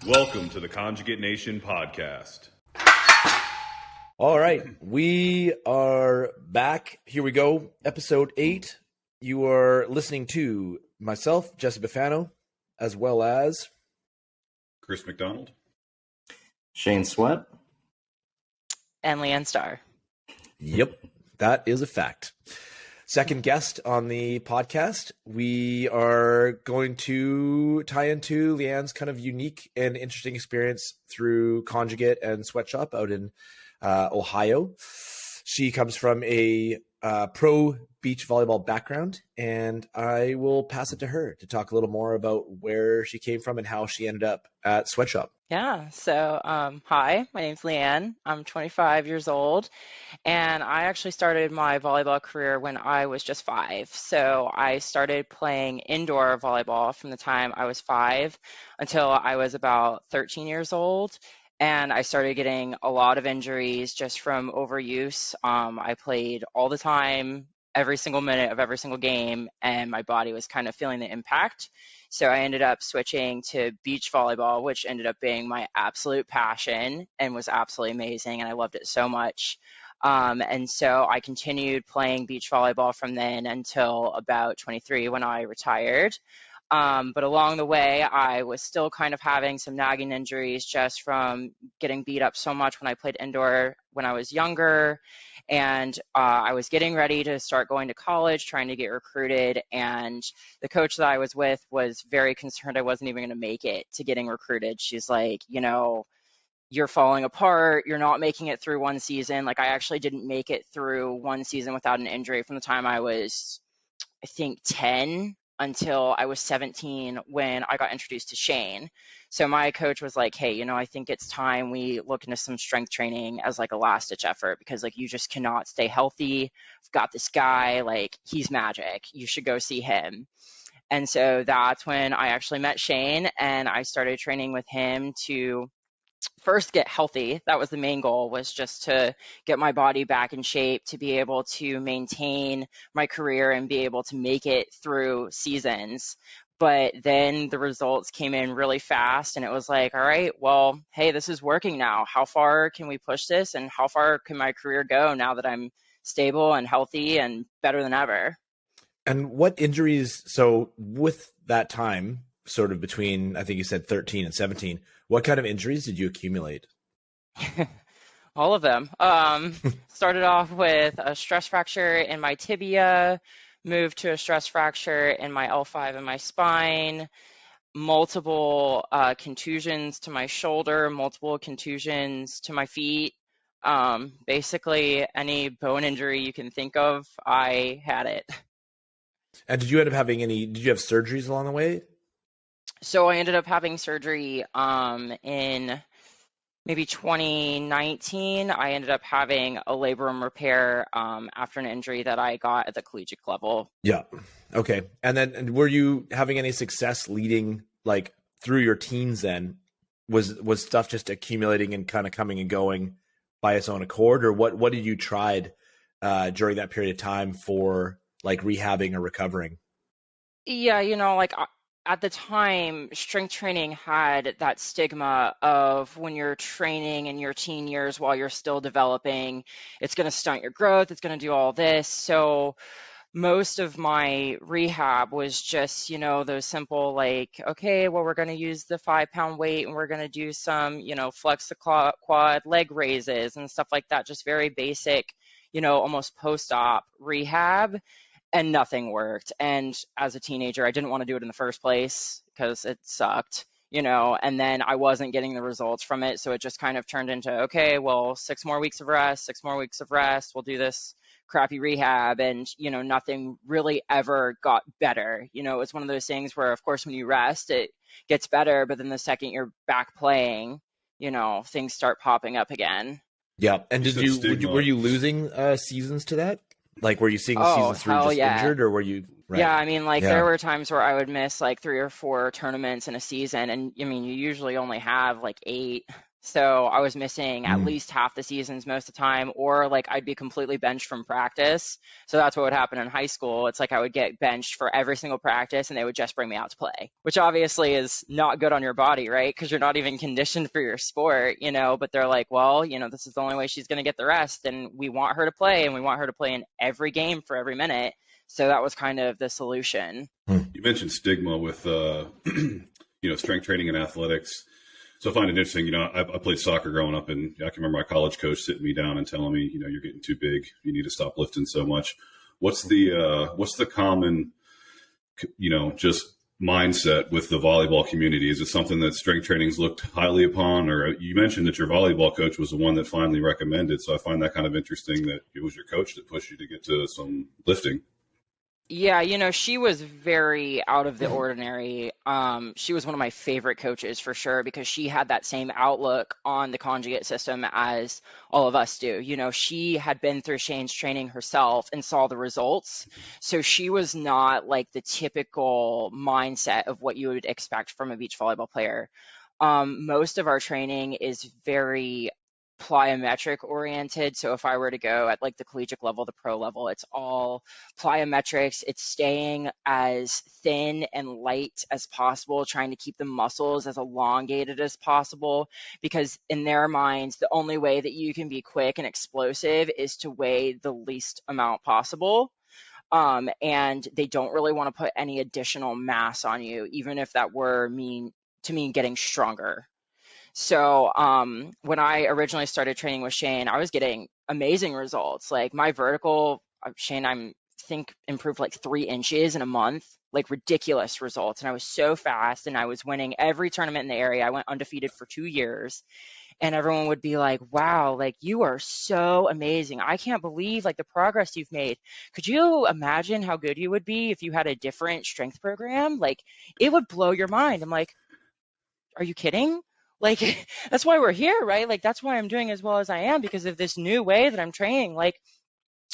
Welcome to the Conjugate Nation podcast. All right, we are back. Here we go, episode 8. You are listening to myself, Jesse Bufano, as well as Chris McDonald, Shane Sweat, and LeeAnn Starr. Yep, that is a fact. Second guest on the podcast, we are going to tie into LeeAnn's kind of unique and interesting experience through Conjugate and Sweatshop out in Ohio. She comes from a pro beach volleyball background, and I will pass it to her to talk a little more about where she came from and how she ended up at Sweatshop. Yeah, so hi, my name's LeeAnn. I'm 25 years old, and I actually started my volleyball career when I was just 5. So I started playing indoor volleyball from the time I was 5 until I was about 13 years old. And I started getting a lot of injuries just from overuse. I played all the time, every single minute of every single game, and my body was kind of feeling the impact. So I ended up switching to beach volleyball, which ended up being my absolute passion and was absolutely amazing, and I loved it so much. And so I continued playing beach volleyball from then until about 23 when I retired. But along the way, I was still kind of having some nagging injuries just from getting beat up so much when I played indoor when I was younger. And I was getting ready to start going to college, trying to get recruited. And the coach that I was with was very concerned I wasn't even going to make it to getting recruited. She's like, you're falling apart. You're not making it through one season. Like, I actually didn't make it through one season without an injury from the time I was, I think, 10 until I was 17 when I got introduced to Shane. So my coach was like, hey, I think it's time we look into some strength training as like a last ditch effort, because like you just cannot stay healthy. I've got this guy, like he's magic. You should go see him. And so that's when I actually met Shane, and I started training with him to first get healthy. That was the main goal, was just to get my body back in shape, to be able to maintain my career and be able to make it through seasons. But then the results came in really fast, and it was like, all right, well, hey, this is working now. How far can we push this, and how far can my career go now that I'm stable and healthy and better than ever? And what injuries, so with that time, sort of between, I think you said 13 and 17, what kind of injuries did you accumulate? All of them. Started off with a stress fracture in my tibia, moved to a stress fracture in my L5 in my spine, multiple contusions to my shoulder, multiple contusions to my feet. Basically, any bone injury you can think of, I had it. And did you end up having did you have surgeries along the way? So I ended up having surgery in maybe 2019. I ended up having a labrum repair after an injury that I got at the collegiate level. Yeah. Okay. And then were you having any success leading like through your teens then? Was stuff just accumulating and kind of coming and going by its own accord, or what did you tried during that period of time for like rehabbing or recovering? Yeah, like at the time, strength training had that stigma of when you're training in your teen years while you're still developing, it's going to stunt your growth, it's going to do all this. So most of my rehab was just, those simple like, okay, well, we're going to use the 5-pound weight and we're going to do some, flex the quad leg raises and stuff like that. Just very basic, almost post-op rehab. And nothing worked. And as a teenager, I didn't want to do it in the first place because it sucked, and then I wasn't getting the results from it. So it just kind of turned into, okay, well, 6 more weeks of rest, 6 more weeks of rest. We'll do this crappy rehab. And, nothing really ever got better. It's one of those things where, of course, when you rest, it gets better. But then the second you're back playing, things start popping up again. Yeah. And were you losing seasons to that? Like, were you seeing seasons through just injured, or were you? Right. Yeah, I mean, there were times where I would miss like 3 or 4 tournaments in a season, and I mean, you usually only have like 8 So I was missing at least half the seasons most of the time, or like I'd be completely benched from practice. So that's what would happen in high school. It's like I would get benched for every single practice and they would just bring me out to play, which obviously is not good on your body, right? Because you're not even conditioned for your sport, but they're like, well, this is the only way she's going to get the rest. And we want her to play, and we want her to play in every game for every minute. So that was kind of the solution. You mentioned stigma with, strength training and athletics. So I find it interesting. I played soccer growing up, and I can remember my college coach sitting me down and telling me, you're getting too big. You need to stop lifting so much. What's the common, just mindset with the volleyball community? Is it something that strength training's looked highly upon? Or you mentioned that your volleyball coach was the one that finally recommended. So I find that kind of interesting that it was your coach that pushed you to get to some lifting. Yeah, she was very out of the ordinary. She was one of my favorite coaches for sure, because she had that same outlook on the conjugate system as all of us do. She had been through Shane's training herself and saw the results. So she was not like the typical mindset of what you would expect from a beach volleyball player. Most of our training is very plyometric oriented. So if I were to go at like the collegiate level, the pro level, it's all plyometrics. It's staying as thin and light as possible, trying to keep the muscles as elongated as possible, because in their minds, the only way that you can be quick and explosive is to weigh the least amount possible. And they don't really want to put any additional mass on you, even if that were mean getting stronger. So when I originally started training with Shane, I was getting amazing results. Like my vertical, Shane, I think improved like 3 inches in a month, like ridiculous results. And I was so fast, and I was winning every tournament in the area. I went undefeated for 2 years, and everyone would be like, wow, like you are so amazing. I can't believe like the progress you've made. Could you imagine how good you would be if you had a different strength program? Like it would blow your mind. I'm like, are you kidding? Like, that's why we're here, right? Like, that's why I'm doing as well as I am, because of this new way that I'm training. Like,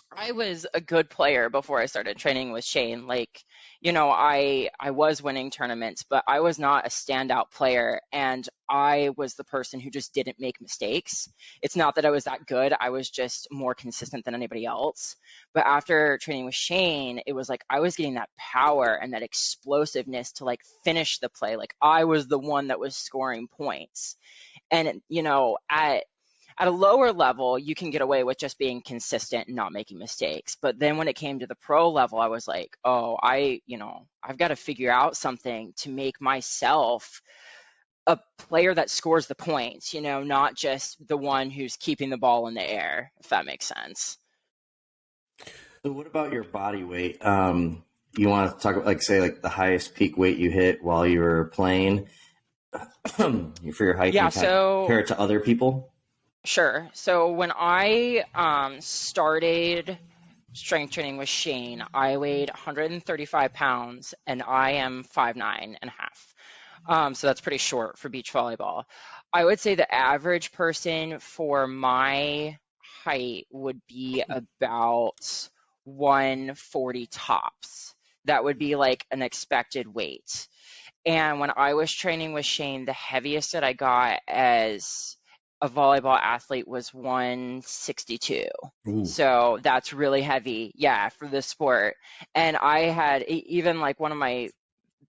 I was a good player before I started training with Shane. Like, I was winning tournaments, but I was not a standout player, and I was the person who just didn't make mistakes. It's not that I was that good. I was just more consistent than anybody else. But after training with Shane, it was like I was getting that power and that explosiveness to like finish the play. Like I was the one that was scoring points. And, at a lower level, you can get away with just being consistent and not making mistakes. But then when it came to the pro level, I was like, oh, I've got to figure out something to make myself a player that scores the points, not just the one who's keeping the ball in the air, if that makes sense. So what about your body weight? You want to talk about, like, say, like the highest peak weight you hit while you were playing for your height? Yeah, so compare it to other people? Sure. So when I started strength training with Shane, I weighed 135 pounds, and I am 5'9.5". So that's pretty short for beach volleyball. I would say the average person for my height would be about 140 tops. That would be like an expected weight. And when I was training with Shane, the heaviest that I got as a volleyball athlete was 162. Ooh. So that's really heavy, yeah, for the sport. And I had even like one of my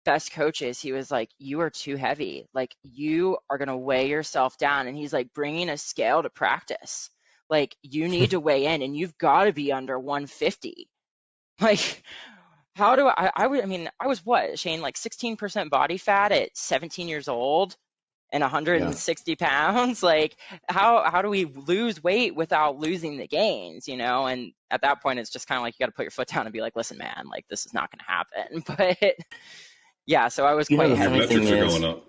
best coaches, he was like, you are too heavy. Like you are going to weigh yourself down. And he's like, bringing a scale to practice. Like you need to weigh in, and you've got to be under 150. Like, how do I was what, Shane, like 16% body fat at 17 years old and 160 pounds. Like how do we lose weight without losing the gains, And at that point, it's just kind of like you got to put your foot down and be like, listen, man, like this is not going to happen. But yeah, so I was quite heavy. The metrics are going up.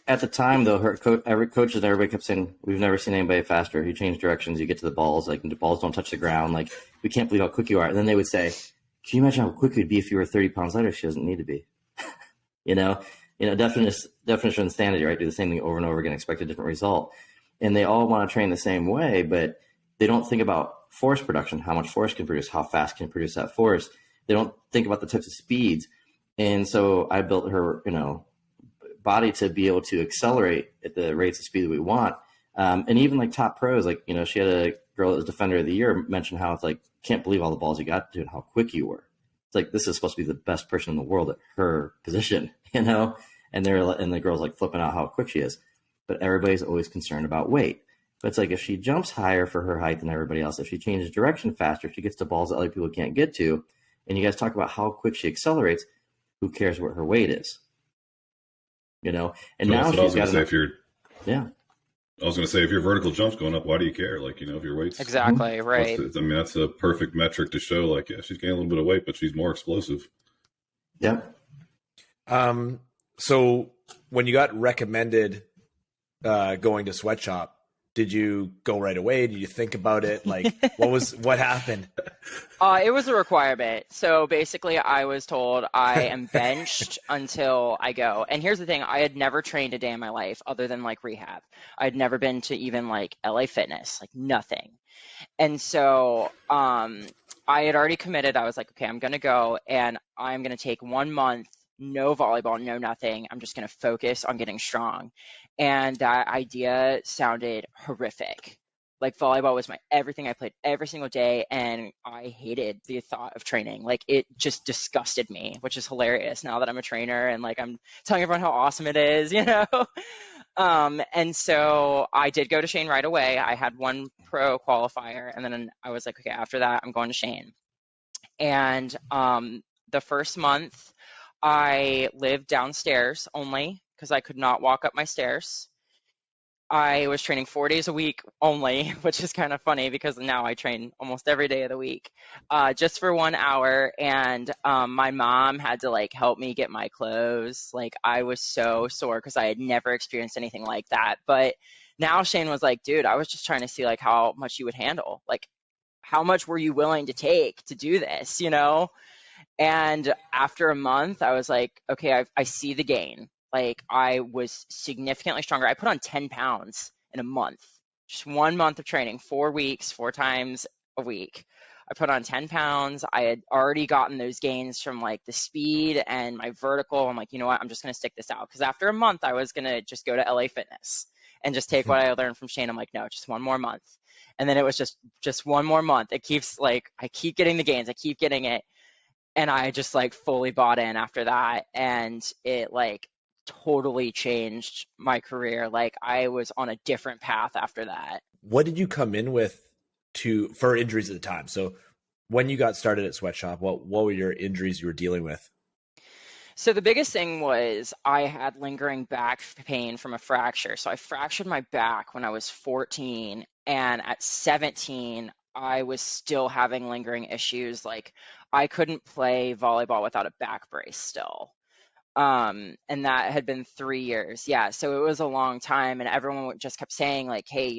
At the time, though, every coaches and everybody kept saying, we've never seen anybody faster. You change directions, you get to the balls, like the balls don't touch the ground. Like, we can't believe how quick you are. And then they would say, can you imagine how quick it would be if you were 30 pounds lighter? She doesn't need to be. Definition of insanity, right? Do the same thing over and over again, expect a different result. And they all want to train the same way, but they don't think about force production, how much force can produce, how fast can produce that force. They don't think about the types of speeds. And so I built her, body to be able to accelerate at the rates of speed that we want. And even like top pros, like, she had a girl that was defender of the year mention how it's like, can't believe all the balls you got to and how quick you were. It's like, this is supposed to be the best person in the world at her position, and the girl's like flipping out how quick she is. But everybody's always concerned about weight. But it's like, if she jumps higher for her height than everybody else, if she changes direction faster, if she gets to balls that other people can't get to, and you guys talk about how quick she accelerates, who cares what her weight is? And so now she's got I was going to say, if your vertical jump's going up, why do you care? Like, if your weight's exactly right. That's a perfect metric to show, like, yeah, she's gaining a little bit of weight, but she's more explosive. Yep. So when you got recommended going to sweatshop, did you go right away? Did you think about it? Like, what happened? It was a requirement. So basically I was told I am benched until I go. And here's the thing. I had never trained a day in my life other than like rehab. I'd never been to even like LA Fitness, like nothing. And so I had already committed. I was like, okay, I'm going to go and I'm going to take 1 month, no volleyball, no nothing. I'm just going to focus on getting strong. And that idea sounded horrific. Like volleyball was my everything. I played every single day and I hated the thought of training. Like it just disgusted me, which is hilarious now that I'm a trainer and like I'm telling everyone how awesome it is, And so I did go to Shane right away. I had one pro qualifier and then I was like, okay, after that, I'm going to Shane. And the first month I lived downstairs only because I could not walk up my stairs. I was training 4 days a week only, which is kind of funny because now I train almost every day of the week, just for 1 hour. And my mom had to like help me get my clothes. Like I was so sore because I had never experienced anything like that. But now Shane was like, dude, I was just trying to see like how much you would handle. Like how much were you willing to take to do this, And after a month, I was like, okay, I see the gain. Like I was significantly stronger. I put on 10 pounds in a month, just 1 month of training, 4 weeks, 4 times a week. I put on 10 pounds. I had already gotten those gains from like the speed and my vertical. I'm like, you know what? I'm just going to stick this out. Because after a month, I was going to just go to LA Fitness and just take what I learned from Shane. I'm like, no, just 1 more month. And then it was just 1 more month. It keeps like, I keep getting the gains. I keep getting it. And I just like fully bought in after that. And it like totally changed my career. Like I was on a different path after that. What did you come in with for injuries at the time? So when you got started at Sweatshop, what were your injuries you were dealing with? So the biggest thing was I had lingering back pain from a fracture. So I fractured my back when I was 14, and at 17, I was still having lingering issues. Like I couldn't play volleyball without a back brace still. And that had been 3 years. Yeah. So it was a long time. And everyone just kept saying like, hey,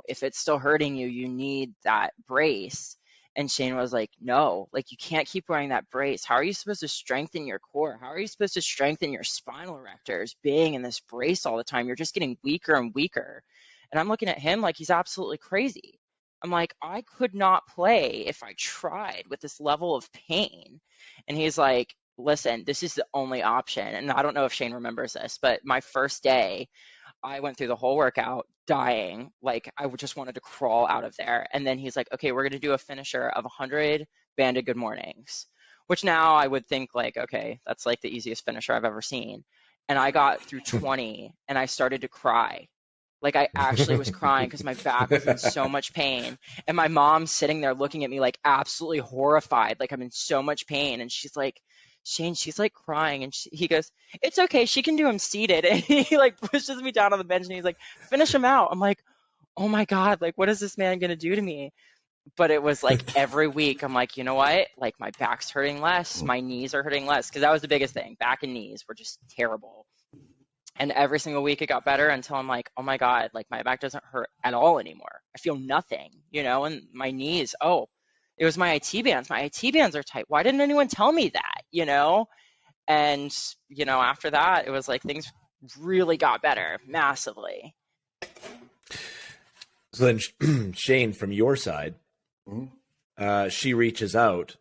if it's still hurting you, you need that brace. And Shane was like, no, like you can't keep wearing that brace. How are you supposed to strengthen your core? How are you supposed to strengthen your spinal erectors being in this brace all the time? You're just getting weaker and weaker. And I'm looking at him like he's absolutely crazy. I'm like, I could not play if I tried with this level of pain. And he's like, listen, this is the only option. And I don't know if Shane remembers this, but my first day, I went through the whole workout dying. Like I just wanted to crawl out of there. And then he's like, okay, we're going to do a finisher of 100 banded good mornings, which now I would think like, okay, that's like the easiest finisher I've ever seen. And I got through 20 and I started to cry. Like I actually was crying because my back was in so much pain. And my mom's sitting there looking at me like absolutely horrified, like I'm in so much pain. And she's like, Shane, she's like crying. And he goes, it's okay. She can do him seated. And he like pushes me down on the bench and he's like, finish him out. I'm like, oh my God, like what is this man going to do to me? But it was like every week I'm like, you know what? Like my back's hurting less. My knees are hurting less. Because that was the biggest thing. Back and knees were just terrible. And every single week it got better until I'm like, oh my God, like my back doesn't hurt at all anymore. I feel nothing, and my knees, it was my IT bands. My IT bands are tight. Why didn't anyone tell me that, And, after that, it was like things really got better massively. So then Shane, from your side, she reaches out.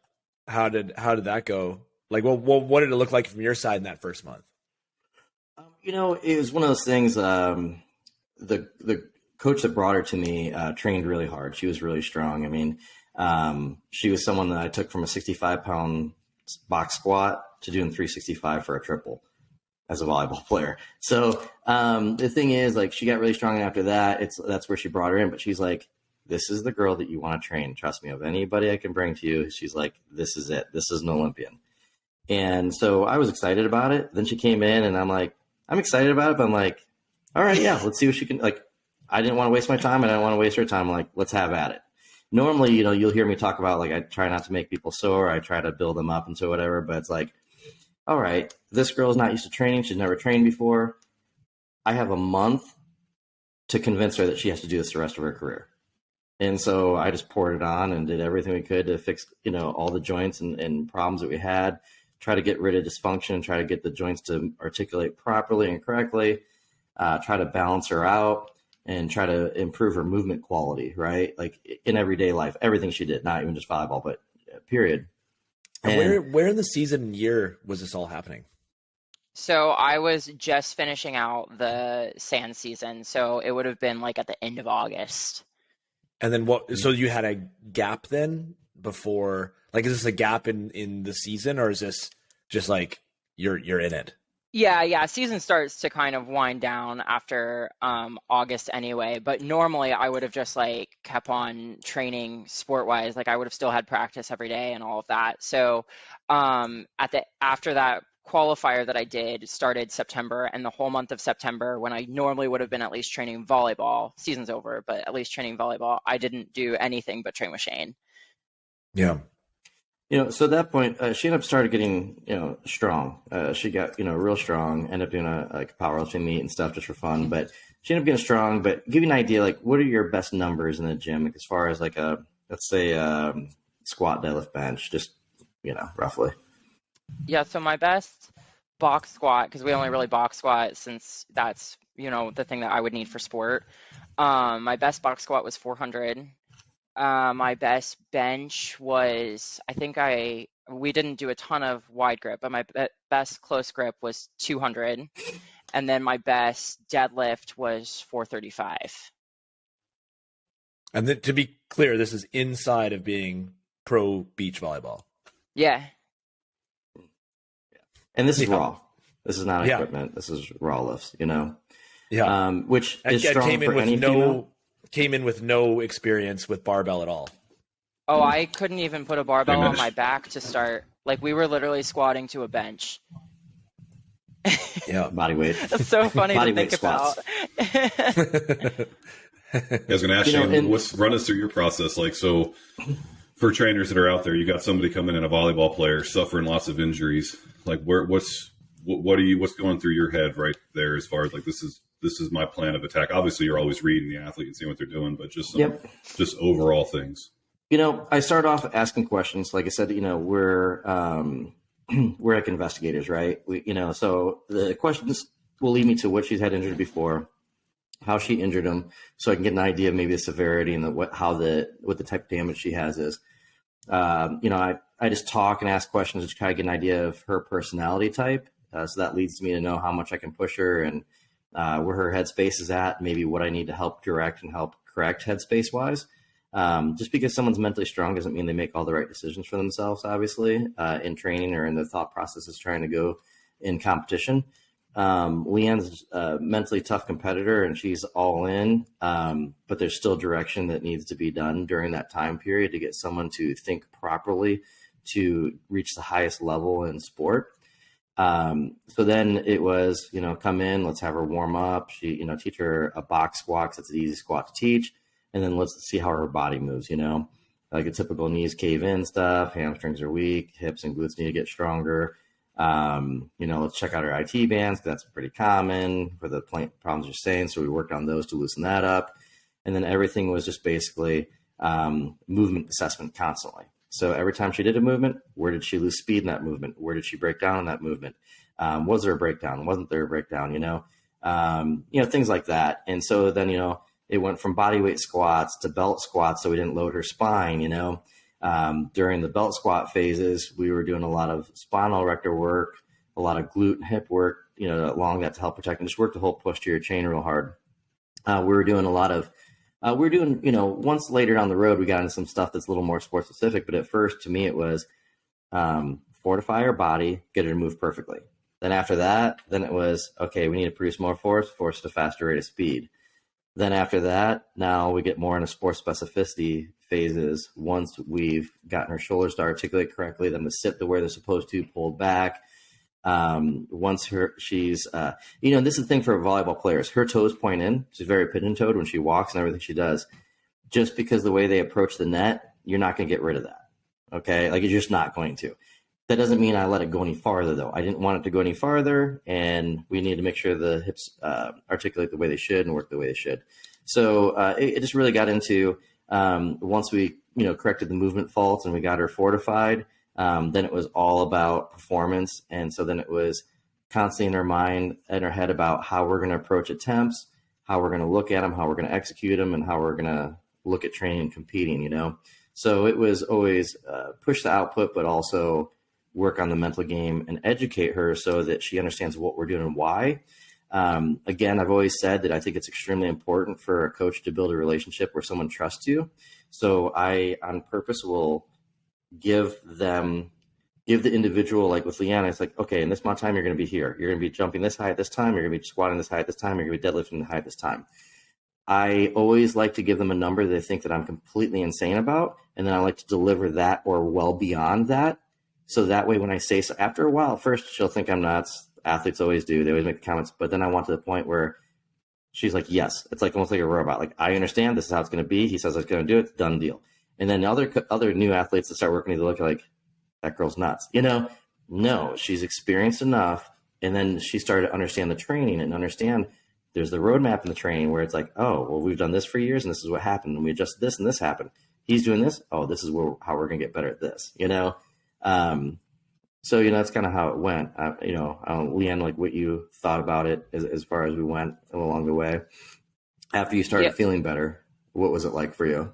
How did that go? Like, what did it look like from your side in that first month? It was one of those things. The coach that brought her to me trained really hard. She was really strong. I mean, she was someone that I took from a 65-pound box squat to doing 365 for a triple as a volleyball player. So the thing is, like, she got really strong, and after that, that's where she brought her in. But she's like, this is the girl that you want to train. Trust me, of anybody I can bring to you, she's like, this is it. This is an Olympian. And so I was excited about it. Then she came in, and I'm like, I'm excited about it, but I'm like, all right, yeah, let's see what she can, like, I didn't want to waste my time, and I didn't want to waste her time. I'm like, let's have at it. Normally, you know, you'll hear me talk about, like, I try not to make people sore. I try to build them up into whatever, but it's like, all right, this girl's not used to training. She's never trained before. I have a month to convince her that she has to do this the rest of her career. And so I just poured it on and did everything we could to fix, you know, all the joints and problems that we had, try to get rid of dysfunction, try to get the joints to articulate properly and correctly, try to balance her out and try to improve her movement quality, right? Like in everyday life, everything she did, not even just volleyball, but period. And where in the season and year was this all happening? So I was just finishing out the sand season. So it would have been like at the end of August. And then what, so you had a gap then before, like, is this a gap in the season, or is this just like you're in it? Yeah. Season starts to kind of wind down after August anyway. But normally I would have just like kept on training sport-wise. Like I would have still had practice every day and all of that. So after that qualifier that I did started September, and the whole month of September, when I normally would have been at least training volleyball, season's over, but at least training volleyball, I didn't do anything but train with Shane. Yeah. You know, so at that point, she ended up started getting, you know, strong. She got, you know, real strong, ended up doing a powerlifting meet and stuff just for fun. But she ended up getting strong. But give you an idea, like, what are your best numbers in the gym, like, as far as like let's say, squat, deadlift, bench, just, you know, roughly? Yeah, so my best box squat, because we only really box squat since that's, you know, the thing that I would need for sport. My best box squat was 400. My best bench was, we didn't do a ton of wide grip, but my best close grip was 200. And then my best deadlift was 435. And then, to be clear, this is inside of being pro beach volleyball. Yeah. And this is raw. This is not equipment. This is raw lifts, you know? Yeah. Which is strong for any female. Came in with no experience with barbell at all. Oh, I couldn't even put a barbell on my back to start. Like, we were literally squatting to a bench. Yeah, body weight. That's so funny body to think about. I was going to ask you, run us through your process. Like, so for trainers that are out there, you got somebody coming in, a volleyball player suffering lots of injuries. Like, what's going through your head right there as far as like, this is my plan of attack? Obviously, you're always reading the athlete and seeing what they're doing, but just just overall things. You know, I start off asking questions. Like I said, you know, we're like investigators, right? So the questions will lead me to what she's had injured before, how she injured them, so I can get an idea of maybe the severity and what the type of damage she has is. I just talk and ask questions to try to get an idea of her personality type. So that leads me to know how much I can push her and where her headspace is at, maybe what I need to help direct and help correct headspace wise. Just because someone's mentally strong doesn't mean they make all the right decisions for themselves, obviously, in training or in the thought processes trying to go in competition. LeeAnn's a mentally tough competitor and she's all in, but there's still direction that needs to be done during that time period to get someone to think properly to reach the highest level in sport. So then it was, come in, let's have her warm up. She, teach her a box squat. That's an easy squat to teach. And then let's see how her body moves, like a typical knees cave in stuff. Hamstrings are weak. Hips and glutes need to get stronger. Let's check out her IT bands. That's pretty common for the problems you're saying. So we worked on those to loosen that up. And then everything was just basically, movement assessment constantly. So every time she did a movement, where did she lose speed in that movement? Where did she break down in that movement? Was there a breakdown? Wasn't there a breakdown? Things like that. And so then, it went from body weight squats to belt squats. So we didn't load her spine, during the belt squat phases, we were doing a lot of spinal erector work, a lot of glute and hip work, along that to help protect and just work the whole posterior chain real hard. We were doing a lot of, once later down the road, we got into some stuff that's a little more sport specific. But at first, to me, it was fortify our body, get it to move perfectly. Then after that, then it was, okay, we need to produce more force at a faster rate of speed. Then after that, now we get more into sport specificity phases. Once we've gotten her shoulders to articulate correctly, them to sit the way they're supposed to, pulled back. Once she's, this is the thing for volleyball players. Her toes point in. She's very pigeon-toed when she walks and everything she does. Just because the way they approach the net, you're not going to get rid of that. Okay, like you're just not going to. That doesn't mean I let it go any farther, though. I didn't want it to go any farther, and we need to make sure the hips articulate the way they should and work the way they should. So it just really got into once we corrected the movement faults and we got her fortified. Then it was all about performance, and so then it was constantly in her mind and her head about how we're going to approach attempts, how we're going to look at them, how we're going to execute them, and how we're going to look at training and competing. So it was always push the output, but also work on the mental game and educate her so that she understands what we're doing and why. Again, I've always said that I think it's extremely important for a coach to build a relationship where someone trusts you. So I, on purpose, will give the individual, like with LeeAnn, it's like, okay, in this amount of time, you're going to be here. You're going to be jumping this high at this time. You're going to be squatting this high at this time. You're going to be deadlifting high at this time. I always like to give them a number they think that I'm completely insane about. And then I like to deliver that or well beyond that. So that way, when I say so, after a while, first she'll think I'm nuts. Athletes always do. They always make the comments. But then I want to the point where she's like, yes, it's like almost like a robot. Like, I understand this is how it's going to be. He says it's going to do it. Done deal. And then other new athletes that start working, they look like, that girl's nuts. No, she's experienced enough. And then she started to understand the training and understand there's the roadmap in the training where it's like, oh, well, we've done this for years and this is what happened. And we adjusted this and this happened. He's doing this. Oh, this is how we're going to get better at this, So, that's kind of how it went. LeeAnn, like what you thought about it as far as we went along the way. After you started feeling better, what was it like for you?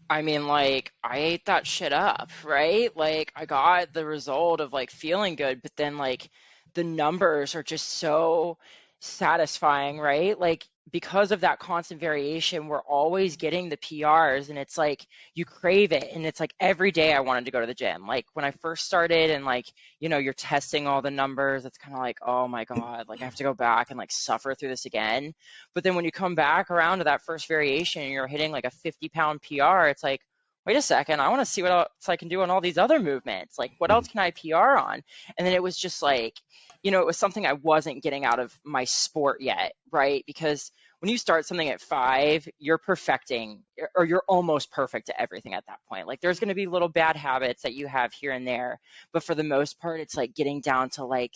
I mean, like, I ate that shit up, right? Like, I got the result of like feeling good, but then like the numbers are just so satisfying, right? Like, because of that constant variation, we're always getting the PRs, and it's like you crave it. And it's like every day I wanted to go to the gym. Like when I first started, and like, you're testing all the numbers, it's kind of like, oh my God, like I have to go back and like suffer through this again. But then when you come back around to that first variation and you're hitting like a 50-pound PR, it's like, wait a second, I want to see what else I can do on all these other movements. Like, what else can I PR on? And then it was just like, it was something I wasn't getting out of my sport yet, right? Because when you start something at 5, you're perfecting, or you're almost perfect at everything at that point. Like, there's going to be little bad habits that you have here and there, but for the most part, it's like getting down to like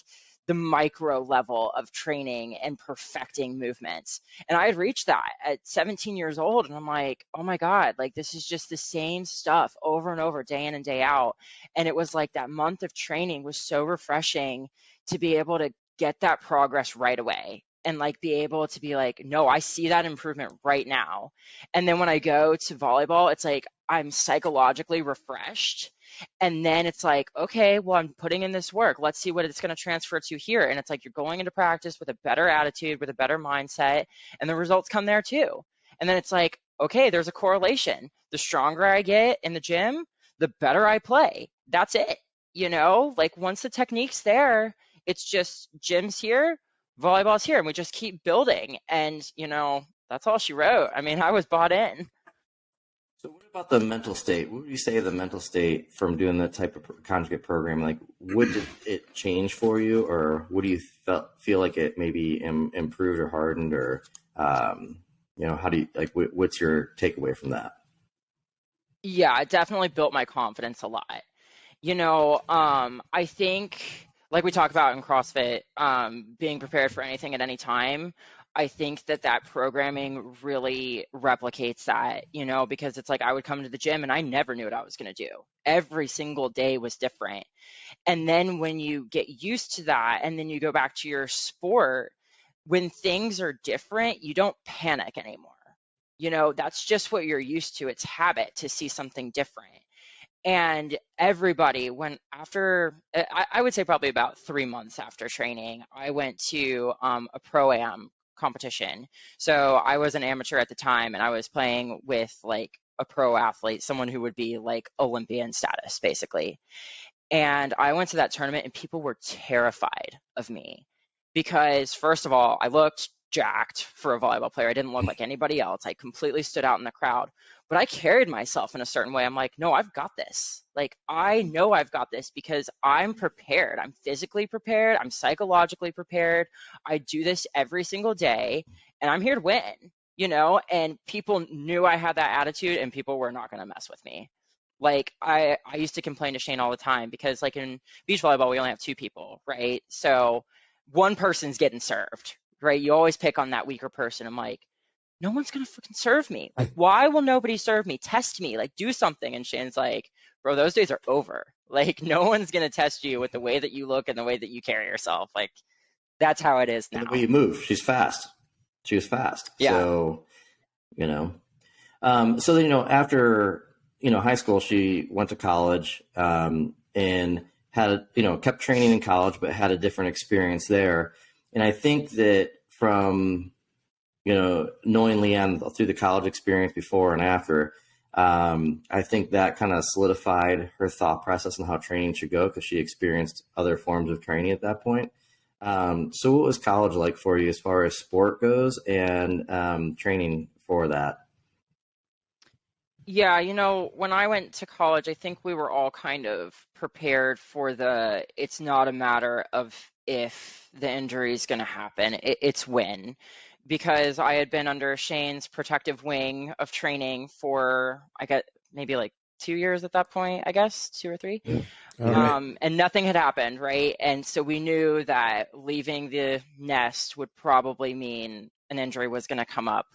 the micro level of training and perfecting movements. And I had reached that at 17 years old, and I'm like, oh my God, like this is just the same stuff over and over, day in and day out. And it was like that month of training was so refreshing to be able to get that progress right away, and like be able to be like, no, I see that improvement right now. And then when I go to volleyball, it's like I'm psychologically refreshed. And then it's like, okay, well, I'm putting in this work. Let's see what it's going to transfer to here. And it's like you're going into practice with a better attitude, with a better mindset, and the results come there too. And then it's like, okay, there's a correlation. The stronger I get in the gym, the better I play. That's it. Like once the technique's there, it's just gym's here, volleyball's here, and we just keep building. And, that's all she wrote. I mean, I was bought in. So what about the mental state? What would you say the mental state from doing that type of conjugate program? Like, what did it change for you, or what do you feel like it maybe improved or hardened, or, how do you, like, what's your takeaway from that? Yeah, it definitely built my confidence a lot. I think, like we talk about in CrossFit, being prepared for anything at any time, I think that programming really replicates that, because it's like I would come to the gym and I never knew what I was going to do. Every single day was different. And then when you get used to that and then you go back to your sport, when things are different, you don't panic anymore. That's just what you're used to. It's habit to see something different. And everybody, I would say probably about 3 months after training, I went to a pro-am competition. So I was an amateur at the time, and I was playing with like a pro athlete, someone who would be like Olympian status, basically. And I went to that tournament and people were terrified of me because, first of all, I looked jacked for a volleyball player. I didn't look like anybody else. I completely stood out in the crowd, but I carried myself in a certain way. I'm like, no, I've got this. Like, I know I've got this because I'm prepared. I'm physically prepared. I'm psychologically prepared. I do this every single day and I'm here to win, and people knew I had that attitude and people were not going to mess with me. Like I used to complain to Shane all the time because like in beach volleyball, we only have two people, right? So one person's getting served, right? You always pick on that weaker person. I'm like, no one's going to freaking serve me. Like, why will nobody serve me? Test me, like do something. And Shane's like, bro, those days are over. Like no one's going to test you with the way that you look and the way that you carry yourself. Like that's how it is now. And the way you move, she's fast. She was fast. Yeah. So, so then, after, high school, she went to college and had, kept training in college, but had a different experience there. And I think that from, knowing LeeAnn through the college experience before and after, I think that kind of solidified her thought process on how training should go because she experienced other forms of training at that point. So what was college like for you as far as sport goes and training for that? Yeah, when I went to college, I think we were all kind of prepared for it's not a matter of if the injury is going to happen, it's when. Because I had been under Shane's protective wing of training for, I got maybe like 2 years at that point, I guess, 2 or 3. And nothing had happened, right? And so we knew that leaving the nest would probably mean an injury was going to come up.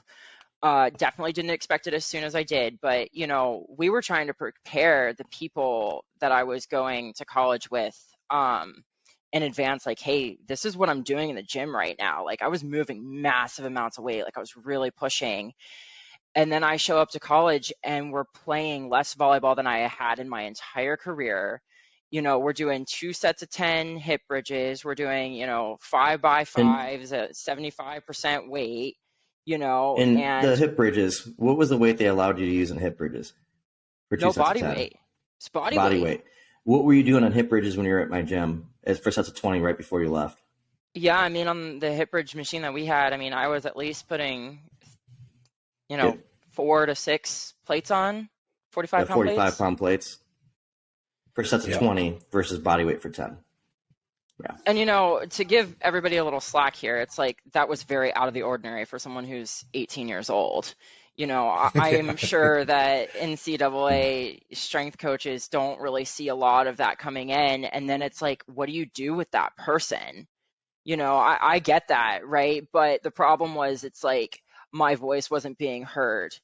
Definitely didn't expect it as soon as I did, but we were trying to prepare the people that I was going to college with in advance. Like, hey, this is what I'm doing in the gym right now. Like, I was moving massive amounts of weight. Like, I was really pushing. And then I show up to college and we're playing less volleyball than I had in my entire career. We're doing 2 sets of 10 hip bridges. We're doing 5x5s at 75% weight. And the hip bridges, what was the weight they allowed you to use in hip bridges? For 2 no sets of body 10? weight. It's body weight. What were you doing on hip bridges when you were at my gym for sets of 20 right before you left? Yeah, I mean, on the hip bridge machine that we had, I mean, I was at least putting, 4 to 6 plates on, 45-pound plates. 45-pound plates for sets of 20 versus body weight for 10. Yeah. And, to give everybody a little slack here, it's like that was very out of the ordinary for someone who's 18 years old. I am sure that NCAA strength coaches don't really see a lot of that coming in. And then it's like, what do you do with that person? I get that, right? But the problem was it's like my voice wasn't being heard.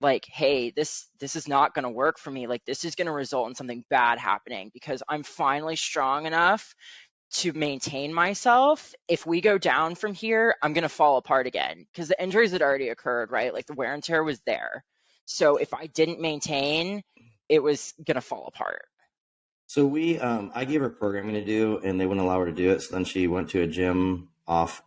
Like, hey, this is not going to work for me. Like, this is going to result in something bad happening because I'm finally strong enough to maintain myself. If we go down from here, I'm going to fall apart again because the injuries had already occurred, right? Like the wear and tear was there. So if I didn't maintain, it was going to fall apart. So I gave her programming to do and they wouldn't allow her to do it. So then she went to a gym off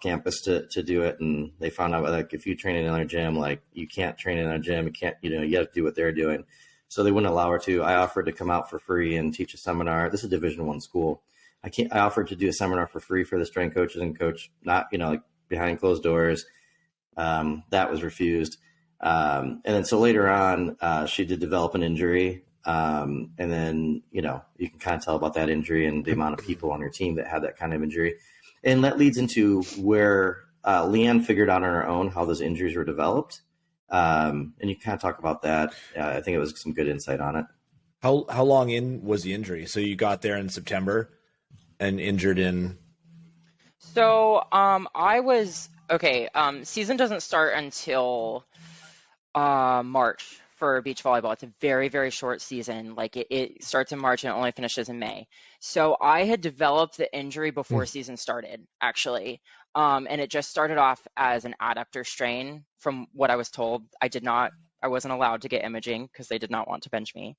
campus to do it. And they found out like, if you train in another gym, like you can't train in a gym. You can't, you have to do what they're doing. So they wouldn't allow her to. I offered to come out for free and teach a seminar. This is a Division I school. I offered to do a seminar for free for the strength coaches and coach, not, like behind closed doors. That was refused. And then so later on, she did develop an injury. And then, you can kind of tell about that injury and the amount of people on your team that had that kind of injury. And that leads into where LeeAnn figured out on her own how those injuries were developed. And you kind of talk about that. I think it was some good insight on it. How long in was the injury? So you got there in September and injured in. So I was okay. Season doesn't start until March for beach volleyball. It's a very, very short season. Like it starts in March and it only finishes in May. So I had developed the injury before season started, actually. And it just started off as an adductor strain from what I was told. I wasn't allowed to get imaging because they did not want to bench me.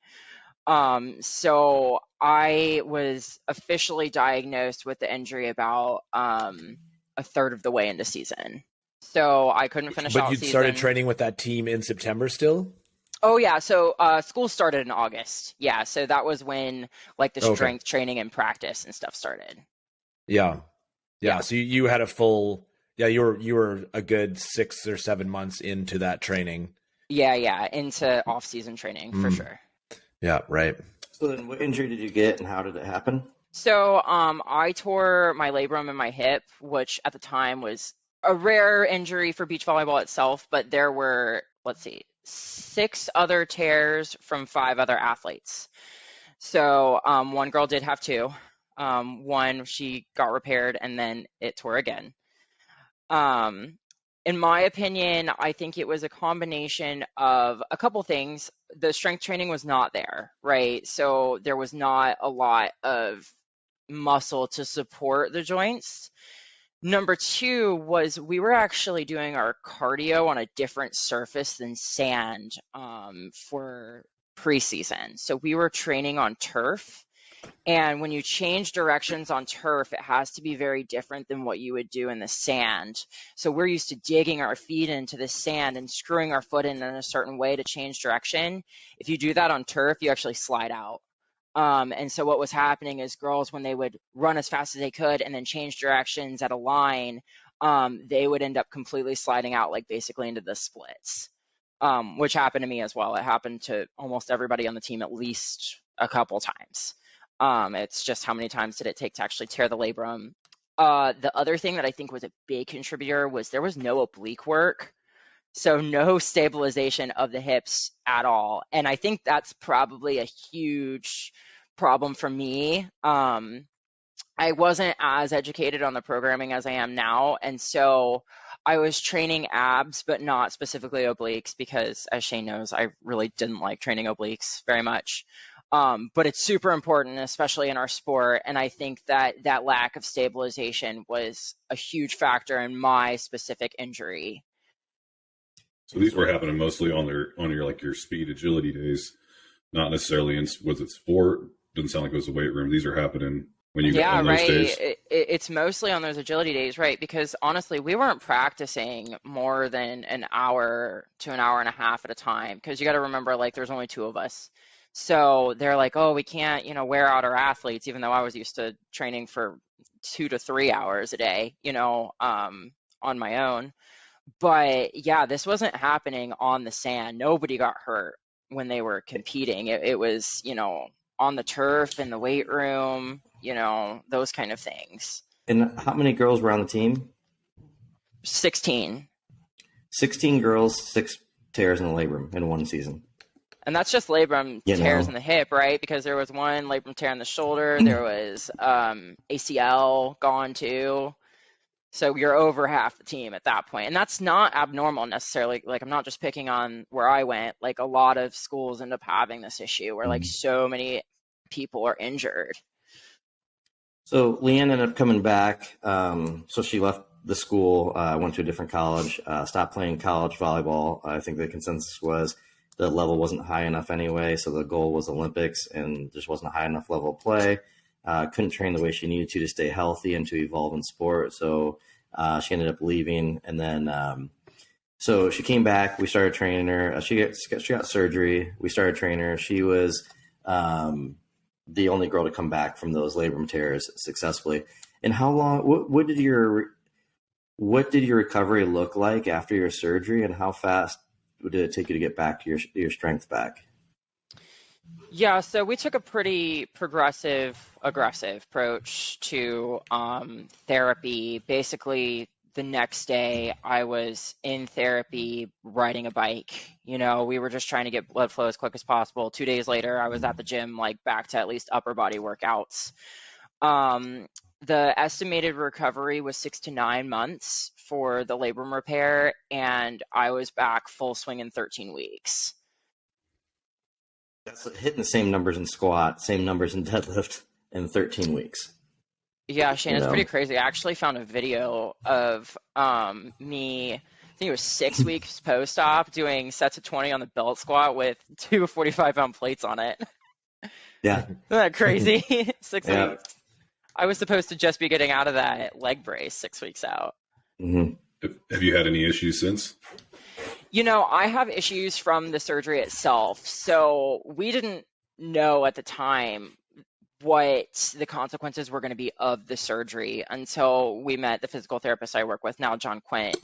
So I was officially diagnosed with the injury about a third of the way into season. So I couldn't finish But out you'd season. started training with that team in September still? Oh yeah, so school started in August. Yeah, so that was when like the Okay. strength training and practice and stuff started. Yeah. Yeah. So you had a full, you were a good 6 or 7 months into that training. Yeah, into off-season training for sure. Yeah, right. So then what injury did you get and how did it happen? So I tore my labrum in my hip, which at the time was a rare injury for beach volleyball itself, but there were, let's see, 6 other tears from 5 other athletes. So one girl did have 2. One, she got repaired and then it tore again. In my opinion, I think it was a combination of a couple things. The strength training was not there, right? So there was not a lot of muscle to support the joints. Number 2 was we were actually doing our cardio on a different surface than sand for preseason. So we were training on turf. And when you change directions on turf, it has to be very different than what you would do in the sand. So we're used to digging our feet into the sand and screwing our foot in a certain way to change direction. If you do that on turf, you actually slide out. And so what was happening is girls, when they would run as fast as they could and then change directions at a line, they would end up completely sliding out, like basically into the splits, which happened to me as well. It happened to almost everybody on the team at least a couple times. It's just how many times did it take to actually tear the labrum. The other thing that I think was a big contributor was there was no oblique work. So no stabilization of the hips at all. And I think that's probably a huge problem for me. I wasn't as educated on the programming as I am now. And so I was training abs, but not specifically obliques because, as Shane knows, I really didn't like training obliques very much. But it's super important, especially in our sport. And I think that that lack of stabilization was a huge factor in my specific injury. So these were happening mostly on your like your speed agility days, not necessarily in was it sport? Doesn't sound like it was the weight room. These are happening when you got on those days. It's mostly on those agility days, right? Because honestly, we weren't practicing more than an hour to an hour and a half at a time. Because you got to remember, like, there's only 2 of us. So they're like, oh, we can't, wear out our athletes, even though I was used to training for 2 to 3 hours a day, on my own. But yeah, this wasn't happening on the sand. Nobody got hurt when they were competing. It was, on the turf, in the weight room, those kind of things. And how many girls were on the team? 16. 16 girls, 6 tears in the labrum in one season. And that's just labrum tears in the hip, right? Because there was one labrum tear in the shoulder. There was ACL gone too. So you're over half the team at that point. And that's not abnormal necessarily. Like, I'm not just picking on where I went. Like, a lot of schools end up having this issue where, like, so many people are injured. So LeeAnn ended up coming back. So she left the school, went to a different college, stopped playing college volleyball. I think the consensus was the level wasn't high enough anyway. So the goal was Olympics and just wasn't a high enough level of play. Couldn't train the way she needed to stay healthy and to evolve in sport. So she ended up leaving. And then so she came back. We started training her. She got surgery. We started training her. She was the only girl to come back from those labrum tears successfully. And how long? What did your recovery look like after your surgery, and how fast did it take you to get back to your strength back? Yeah, so we took a pretty aggressive approach to therapy. Basically, the next day I was in therapy riding a bike. We were just trying to get blood flow as quick as possible. 2 days later, I was at the gym, like back to at least upper body workouts. The estimated recovery was 6 to 9 months for the labrum repair, and I was back full swing in 13 weeks. That's hitting the same numbers in squat, same numbers in deadlift in 13 weeks. Yeah, Shane, it's pretty crazy. I actually found a video of me, I think it was 6 weeks post-op, doing sets of 20 on the belt squat with 2 45-pound plates on it. Yeah. Isn't that crazy? 6 weeks. I was supposed to just be getting out of that leg brace 6 weeks out. Mm-hmm. Have you had any issues since? I have issues from the surgery itself. So we didn't know at the time what the consequences were going to be of the surgery until we met the physical therapist I work with now, John Quint.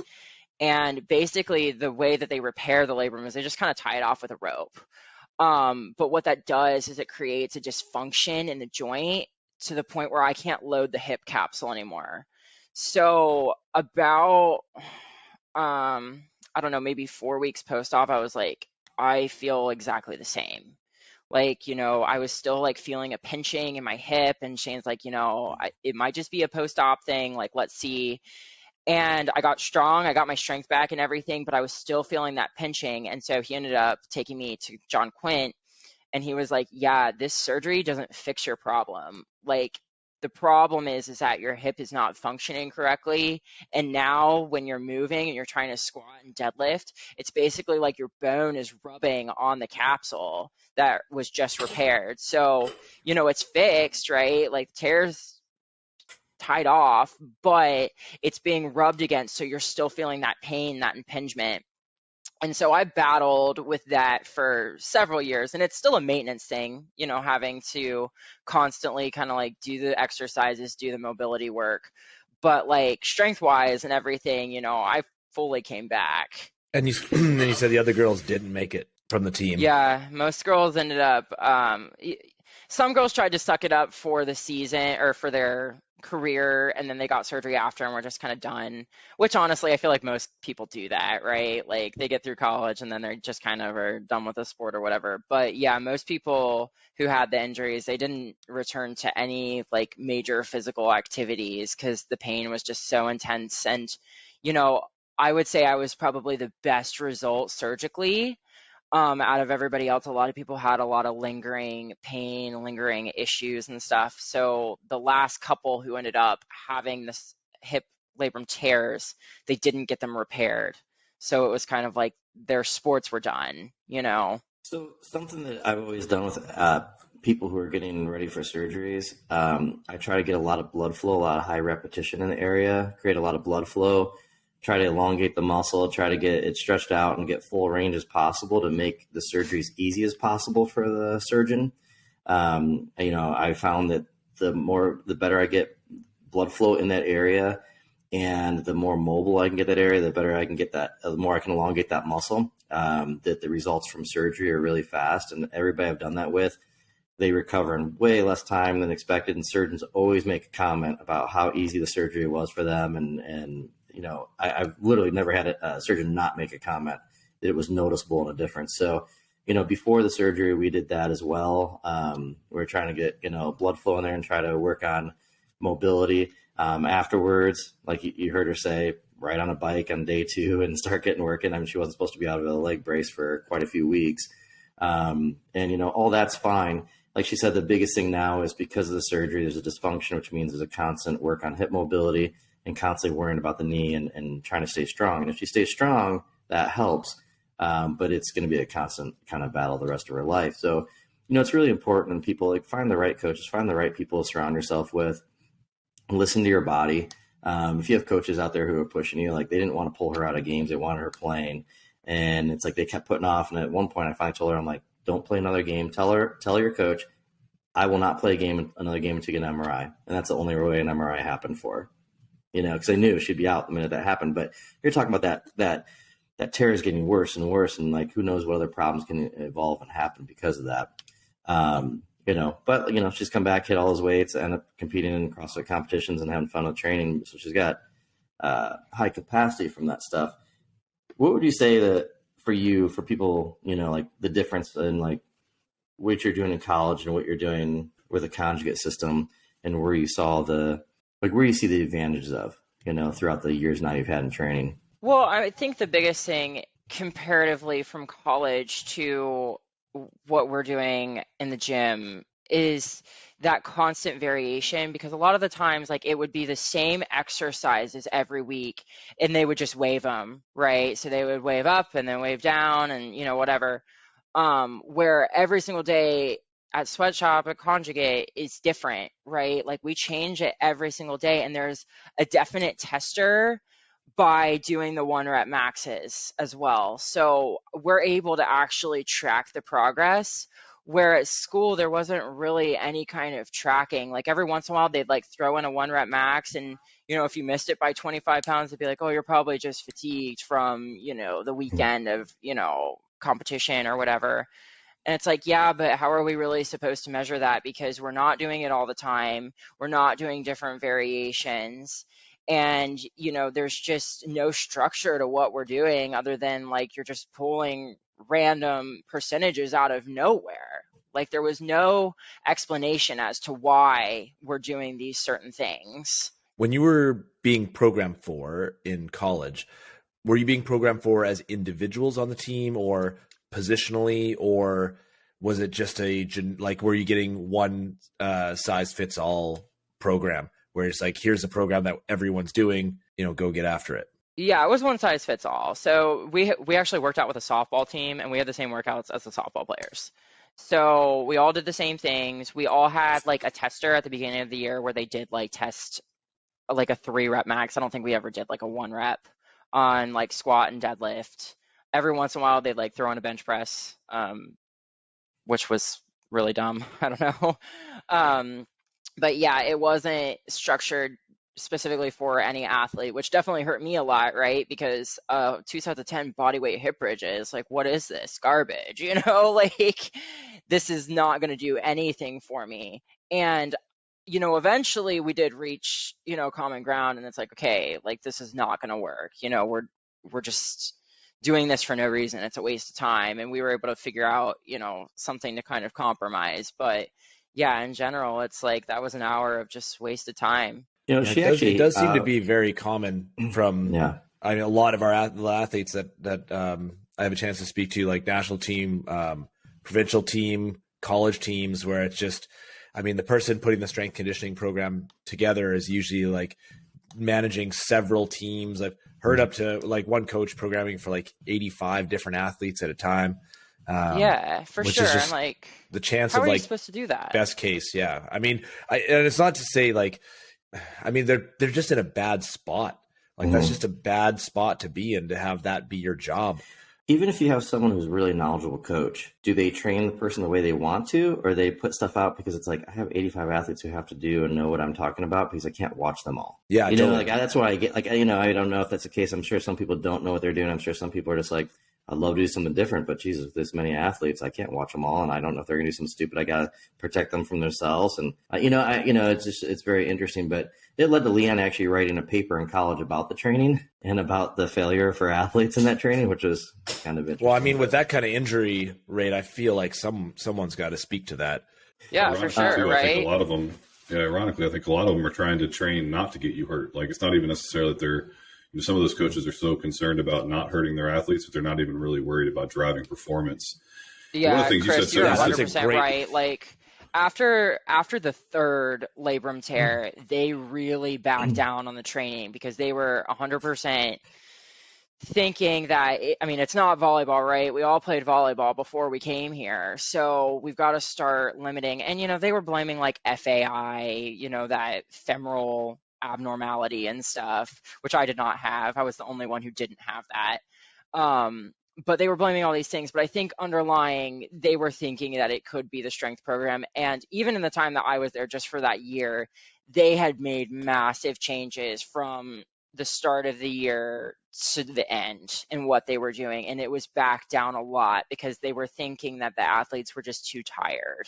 And basically the way that they repair the labrum is they just kind of tie it off with a rope. But what that does is it creates a dysfunction in the joint to the point where I can't load the hip capsule anymore. So about, I don't know, maybe 4 weeks post-op, I was like, I feel exactly the same. Like, I was still like feeling a pinching in my hip, and Shane's like, it might just be a post-op thing. Like, let's see. And I got strong, I got my strength back and everything, but I was still feeling that pinching. And so he ended up taking me to John Quint, and he was like, yeah, this surgery doesn't fix your problem. Like, the problem is that your hip is not functioning correctly. And now when you're moving and you're trying to squat and deadlift, it's basically like your bone is rubbing on the capsule that was just repaired. So, it's fixed, right? Like, tears tied off, but it's being rubbed against. So you're still feeling that pain, that impingement. And so I battled with that for several years, and it's still a maintenance thing, having to constantly kind of like do the exercises, do the mobility work. But like strength wise and everything, I fully came back. And then you said the other girls didn't make it from the team. Yeah, most girls ended up, some girls tried to suck it up for the season or for their career, and then they got surgery after and were just kind of done, which honestly, I feel like most people do that, right? Like they get through college and then they're just kind of are done with the sport or whatever. But yeah, most people who had the injuries, they didn't return to any like major physical activities because the pain was just so intense. And, I would say I was probably the best result surgically out of everybody else. A lot of people had a lot of lingering pain, lingering issues and stuff. So the last couple who ended up having this hip labrum tears, they didn't get them repaired. So it was kind of like their sports were done, So something that I've always done with people who are getting ready for surgeries, I try to get a lot of blood flow, a lot of high repetition in the area, create a lot of blood flow, try to elongate the muscle, try to get it stretched out and get full range as possible to make the surgery as easy as possible for the surgeon. I found that the better I get blood flow in that area and the more mobile I can get that area, the better I can get that, the more I can elongate that muscle, that the results from surgery are really fast. And everybody I've done that with, they recover in way less time than expected. And surgeons always make a comment about how easy the surgery was for them. And I've literally never had a surgeon not make a comment that it was noticeable in a difference. So, before the surgery, we did that as well. We were trying to get, blood flow in there and try to work on mobility. Afterwards, like you heard her say, ride on a bike on day 2 and start getting working. I mean, she wasn't supposed to be out of a leg brace for quite a few weeks. All that's fine. Like she said, the biggest thing now is because of the surgery, there's a dysfunction, which means there's a constant work on hip mobility and constantly worrying about the knee and trying to stay strong. And if she stays strong, that helps. But it's going to be a constant kind of battle the rest of her life. So, it's really important when people find the right coaches, find the right people to surround yourself with, listen to your body. If you have coaches out there who are pushing you, like they didn't want to pull her out of games, they wanted her playing. And it's like they kept putting off. And at one point I finally told her, I'm like, don't play another game. Tell your coach, I will not play another game until you get an MRI. And that's the only way an MRI happened for her. Because I knew she'd be out the minute that happened. But you're talking about that tear is getting worse and worse, and like who knows what other problems can evolve and happen because of that. But she's come back, hit all those weights, ended up competing in CrossFit competitions and having fun with training. So she's got high capacity from that stuff. What would you say that for people, like the difference in like what you're doing in college and what you're doing with a conjugate system, and where you saw where you see the advantages of, throughout the years now you've had in training? Well, I think the biggest thing comparatively from college to what we're doing in the gym is that constant variation, because a lot of the times like it would be the same exercises every week and they would just wave them, right? So they would wave up and then wave down and whatever. Where every single day at Sweatshop, at Conjugate, is different, right? Like we change it every single day, and there's a definite tester by doing the 1 rep maxes as well. So we're able to actually track the progress. Where at school, there wasn't really any kind of tracking. Like every once in a while, they'd like throw in a 1 rep max. And, if you missed it by 25 pounds, they'd be like, oh, you're probably just fatigued from, the weekend of, competition or whatever. And it's like, yeah, but how are we really supposed to measure that? Because we're not doing it all the time. We're not doing different variations. And, there's just no structure to what we're doing other than like you're just pulling random percentages out of nowhere. Like there was no explanation as to why we're doing these certain things. When you were being programmed for in college, were you being programmed for as individuals on the team or positionally, or was it just were you getting one size fits all program where it's like, here's a program that everyone's doing, go get after it? Yeah, it was one size fits all. So we actually worked out with a softball team, and we had the same workouts as the softball players. So we all did the same things. We all had like a tester at the beginning of the year where they did like test like a 3 rep max. I don't think we ever did like a 1 rep on like squat and deadlift. Every once in a while, they'd like throw in a bench press, which was really dumb. I don't know. But yeah, it wasn't structured specifically for any athlete, which definitely hurt me a lot, right? Because 2 sets of 10 bodyweight hip bridges, like, what is this? Garbage, like this is not going to do anything for me. And, eventually we did reach, common ground, and it's like, okay, like this is not going to work. We're just doing this for no reason. It's a waste of time. And we were able to figure out, something to kind of compromise. But yeah, in general, it's like that was an hour of just wasted time. It does seem to be very common from I mean, a lot of our athletes that I have a chance to speak to, like national team, provincial team, college teams, where it's just, I mean, the person putting the strength conditioning program together is usually like managing several teams. I've heard up to like one coach programming for like 85 different athletes at a time. Yeah, for sure. And like the chance how of are you like supposed to do that? Best case. Yeah. I mean, and it's not to say like, I mean, they're just in a bad spot. Like that's just a bad spot to be in, to have that be your job. Even if you have someone who's really a knowledgeable coach, do they train the person the way they want to, or they put stuff out because it's like, I have 85 athletes who have to do and know what I'm talking about because I can't watch them all. Yeah. Like that's why I get like, I don't know if that's the case. I'm sure some people don't know what they're doing. I'm sure some people are just like, I'd love to do something different, but Jesus, with this many athletes, I can't watch them all. And I don't know if they're going to do something stupid. I got to protect them from themselves. And, it's very interesting, but it led to LeeAnn actually writing a paper in college about the training and about the failure for athletes in that training, which was kind of interesting. Well, I mean, with that kind of injury rate, I feel like someone's got to speak to that. Yeah, for sure. Right. I think a lot of them, ironically, I think a lot of them are trying to train not to get you hurt. Like, it's not even necessarily that they're, some of those coaches are so concerned about not hurting their athletes that they're not even really worried about driving performance. Yeah, Chris, you're 100% right. Like after the third labrum tear, they really backed down on the training because they were 100% thinking that, it's not volleyball, right? We all played volleyball before we came here. So we've got to start limiting. And, they were blaming like FAI, that femoral abnormality and stuff, which I did not have. I was the only one who didn't have that. But they were blaming all these things. But I think underlying, they were thinking that it could be the strength program. And even in the time that I was there just for that year, they had made massive changes from the start of the year to the end in what they were doing. And it was back down a lot because they were thinking that the athletes were just too tired.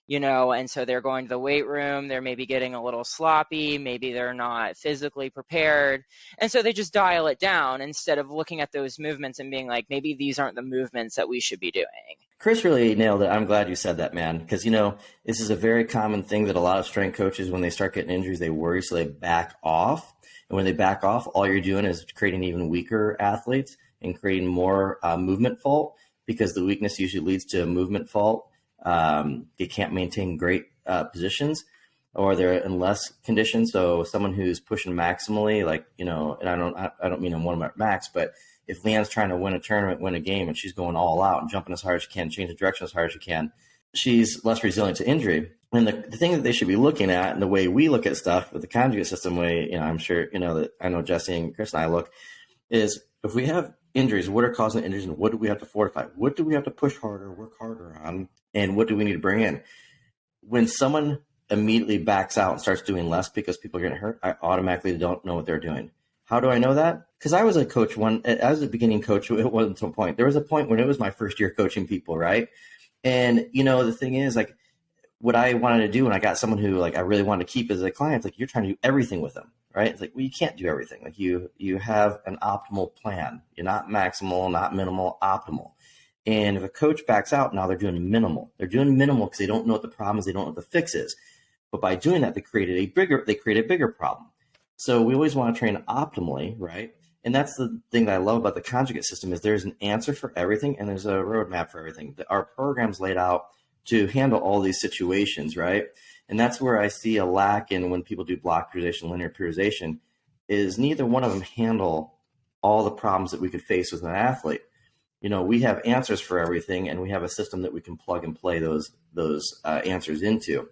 And so they're going to the weight room, they're maybe getting a little sloppy, maybe they're not physically prepared. And so they just dial it down instead of looking at those movements and being like, maybe these aren't the movements that we should be doing. Chris really nailed it. I'm glad you said that, man, because, this is a very common thing that a lot of strength coaches, when they start getting injuries, they worry, so they back off. And when they back off, all you're doing is creating even weaker athletes and creating more movement fault, because the weakness usually leads to movement fault. They can't maintain great positions, or they're in less condition. So someone who's pushing maximally, like, and I don't mean in 1 rep max, but if LeeAnn's trying to win a tournament, win a game, and she's going all out and jumping as hard as she can, change the direction as hard as she can, she's less resilient to injury. And the thing that they should be looking at, and the way we look at stuff with the conjugate system, way, I'm sure, that I know Jesse and Chris and I look, is if we have injuries, what are causing the injuries and what do we have to fortify? What do we have to push harder, work harder on? And what do we need to bring in? When someone immediately backs out and starts doing less because people are getting hurt, I automatically don't know what they're doing. How do I know that? Because I was a coach as a beginning coach, it wasn't to a point. There was a point when it was my first year coaching people, right? And, the thing is, like, what I wanted to do when I got someone who, like, I really wanted to keep as a client, like, you're trying to do everything with them, right? It's like, well, you can't do everything. Like, you have an optimal plan. You're not maximal, not minimal, optimal. And if a coach backs out, now they're doing minimal. They're doing minimal because they don't know what the problem is. They don't know what the fix is. But by doing that, they create a bigger problem. So we always want to train optimally, right? And that's the thing that I love about the conjugate system is there's an answer for everything and there's a roadmap for everything. Our program's laid out to handle all these situations, right? And that's where I see a lack in when people do block periodization, linear periodization, is neither one of them handle all the problems that we could face with an athlete. We have answers for everything, and we have a system that we can plug and play those answers into.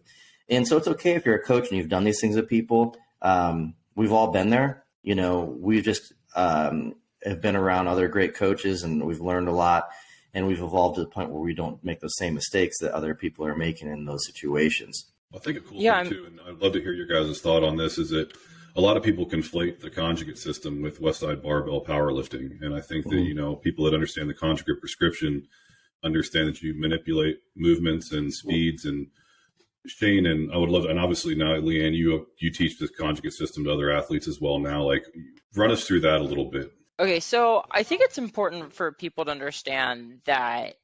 And so it's okay if you're a coach and you've done these things with people. We've all been there. We've just have been around other great coaches, and we've learned a lot, and we've evolved to the point where we don't make those same mistakes that other people are making in those situations. I think a cool thing too, and I'd love to hear your guys' thought on this, is that a lot of people conflate the conjugate system with Westside Barbell powerlifting. And I think that, people that understand the conjugate prescription understand that you manipulate movements and speeds. And Shane, and I would love to, and obviously now, LeeAnn, you teach the conjugate system to other athletes as well now. Like, run us through that a little bit. Okay, so I think it's important for people to understand that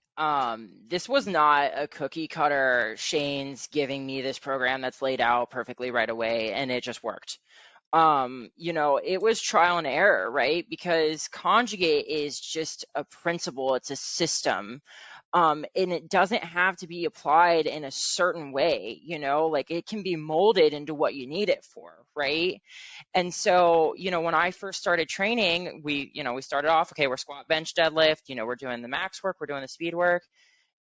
this was not a cookie cutter. Shane's giving me this program that's laid out perfectly right away, and it just worked. It was trial and error, right? Because conjugate is just a principle, it's a system. And it doesn't have to be applied in a certain way, like it can be molded into what you need it for, right? And so, when I first started training, we started off, okay, we're squat, bench, deadlift, we're doing the max work, we're doing the speed work.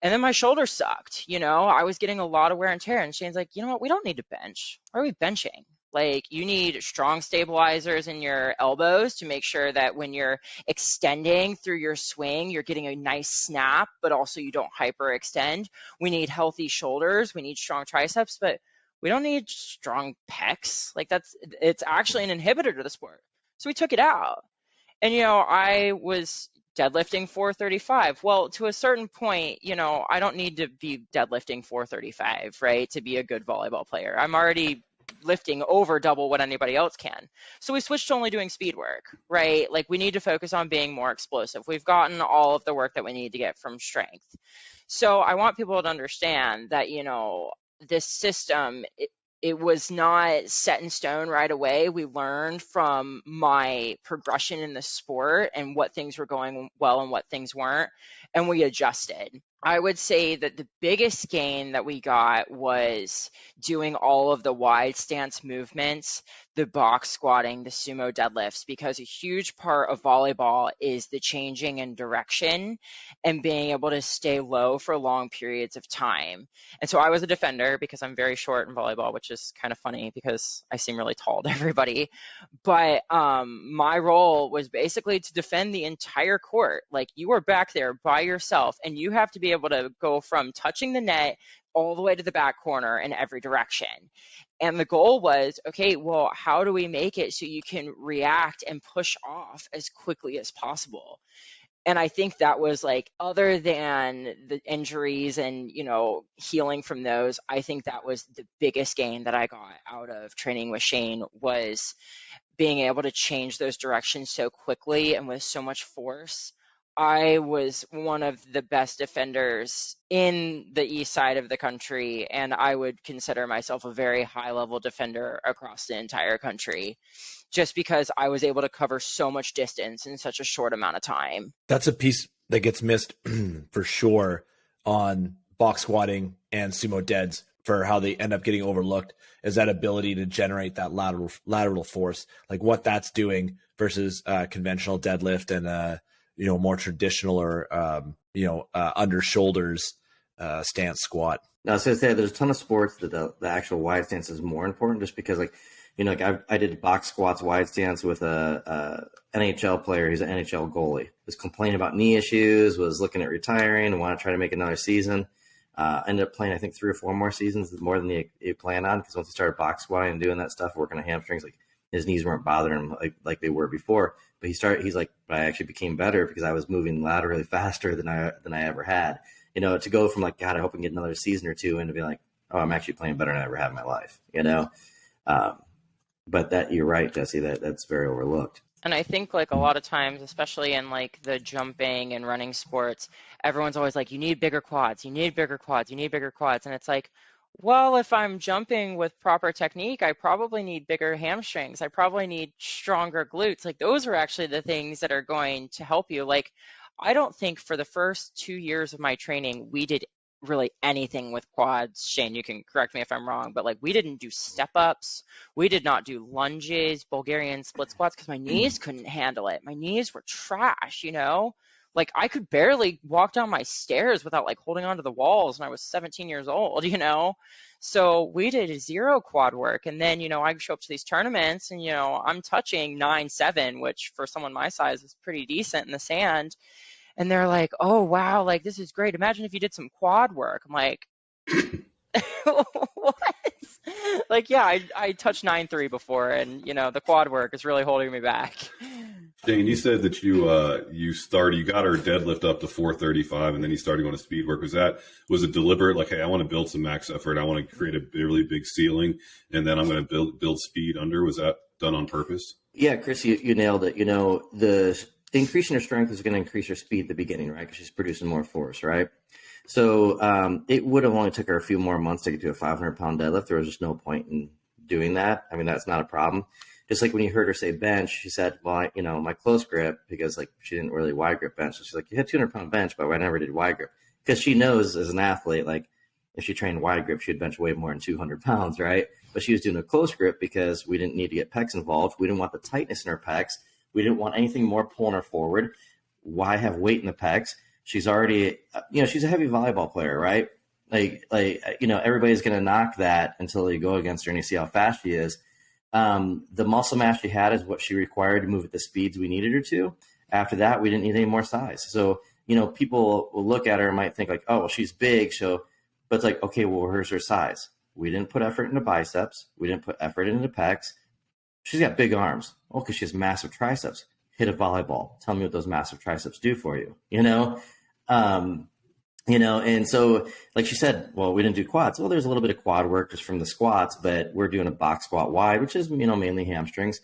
And then my shoulders sucked, I was getting a lot of wear and tear. And Shane's like, you know what, we don't need to bench. Why are we benching? Like, you need strong stabilizers in your elbows to make sure that when you're extending through your swing, you're getting a nice snap, but also you don't hyperextend. We need healthy shoulders. We need strong triceps, but we don't need strong pecs. Like, it's actually an inhibitor to the sport. So we took it out. And, I was deadlifting 435. Well, to a certain point, I don't need to be deadlifting 435, right, to be a good volleyball player. I'm already lifting over double what anybody else can. So we switched to only doing speed work, right? Like, we need to focus on being more explosive. We've gotten all of the work that we need to get from strength. So I want people to understand that, this system, it was not set in stone right away. We learned from my progression in the sport and what things were going well and what things weren't, and we adjusted. I would say that the biggest gain that we got was doing all of the wide stance movements, the box squatting, the sumo deadlifts, because a huge part of volleyball is the changing in direction and being able to stay low for long periods of time. And so I was a defender because I'm very short in volleyball, which is kind of funny because I seem really tall to everybody. But my role was basically to defend the entire court. Like, you are back there by yourself, and you have to be able to go from touching the net all the way to the back corner in every direction. And the goal was, okay, well, how do we make it so you can react and push off as quickly as possible? And I think that was, like, other than the injuries and, healing from those, I think that was the biggest gain that I got out of training with Shane, was being able to change those directions so quickly and with so much force. I was one of the best defenders in the east side of the country, and I would consider myself a very high-level defender across the entire country, just because I was able to cover so much distance in such a short amount of time. That's a piece that gets missed for sure on box squatting and sumo deads, for how they end up getting overlooked, is that ability to generate that lateral force, like what that's doing versus conventional deadlift and more traditional or under shoulders stance squat. Now, I was going to say there's a ton of sports that the actual wide stance is more important, just because I did box squats wide stance with a NHL player. He's an NHL goalie. Was complaining about knee issues, was looking at retiring and want to try to make another season. Ended up playing, I think, 3 or 4 more seasons, more than he planned on, because once he started box squatting and doing that stuff, working on hamstrings, like his knees weren't bothering him like they were before. But he's like, I actually became better because I was moving laterally faster than I ever had. To go from like, God, I hope I can get another season or 2, and to be like, oh, I'm actually playing better than I ever have in my life. But that, you're right, Jesse, that's very overlooked. And I think like a lot of times, especially in like the jumping and running sports, everyone's always like, you need bigger quads, you need bigger quads, you need bigger quads. And it's like, well, if I'm jumping with proper technique, I probably need bigger hamstrings. I probably need stronger glutes. Like those are actually the things that are going to help you. Like, I don't think for the first 2 years of my training, we did really anything with quads. Shane, you can correct me if I'm wrong, but like we didn't do step ups. We did not do lunges, Bulgarian split squats, because my knees couldn't handle it. My knees were trash, Like I could barely walk down my stairs without like holding onto the walls when I was 17 years old, So we did 0 quad work. And then, I show up to these tournaments and, I'm touching 9'7", which for someone my size is pretty decent in the sand. And they're like, oh, wow, like, this is great. Imagine if you did some quad work. I'm like, what? Like, yeah, I touched 9'3" before, and, the quad work is really holding me back. Shane, you said that you got her deadlift up to 435, and then you started going to speed work. Was it deliberate? Like, hey, I want to build some max effort. I want to create a really big ceiling, and then I'm going to build speed under. Was that done on purpose? Yeah, Chris, you nailed it. The increasing her strength is going to increase her speed at the beginning, right? Because she's producing more force, right? So it would have only took her a few more months to get to a 500-pound deadlift. There was just no point in doing that. I mean, that's not a problem. Just like when you heard her say bench, she said, well, my close grip, because like she didn't really wide grip bench. So she's like, you had 200-pound bench, but I never did wide grip. Because she knows as an athlete, like if she trained wide grip, she'd bench way more than 200 pounds, right? But she was doing a close grip because we didn't need to get pecs involved. We didn't want the tightness in her pecs. We didn't want anything more pulling her forward. Why have weight in the pecs? She's already, she's a heavy volleyball player, right? Everybody's going to knock that until you go against her and you see how fast she is. The muscle mass she had is what she required to move at the speeds we needed her to. After that, we didn't need any more size. So, people will look at her and might think like, oh, well, she's big. But it's like, okay, well, where's her size? We didn't put effort into biceps. We didn't put effort into pecs. She's got big arms. Oh, because she has massive triceps. Hit a volleyball. Tell me what those massive triceps do for you, and so like she said, well, we didn't do quads. Well, there's a little bit of quad work just from the squats, but we're doing a box squat wide, which is, mainly hamstrings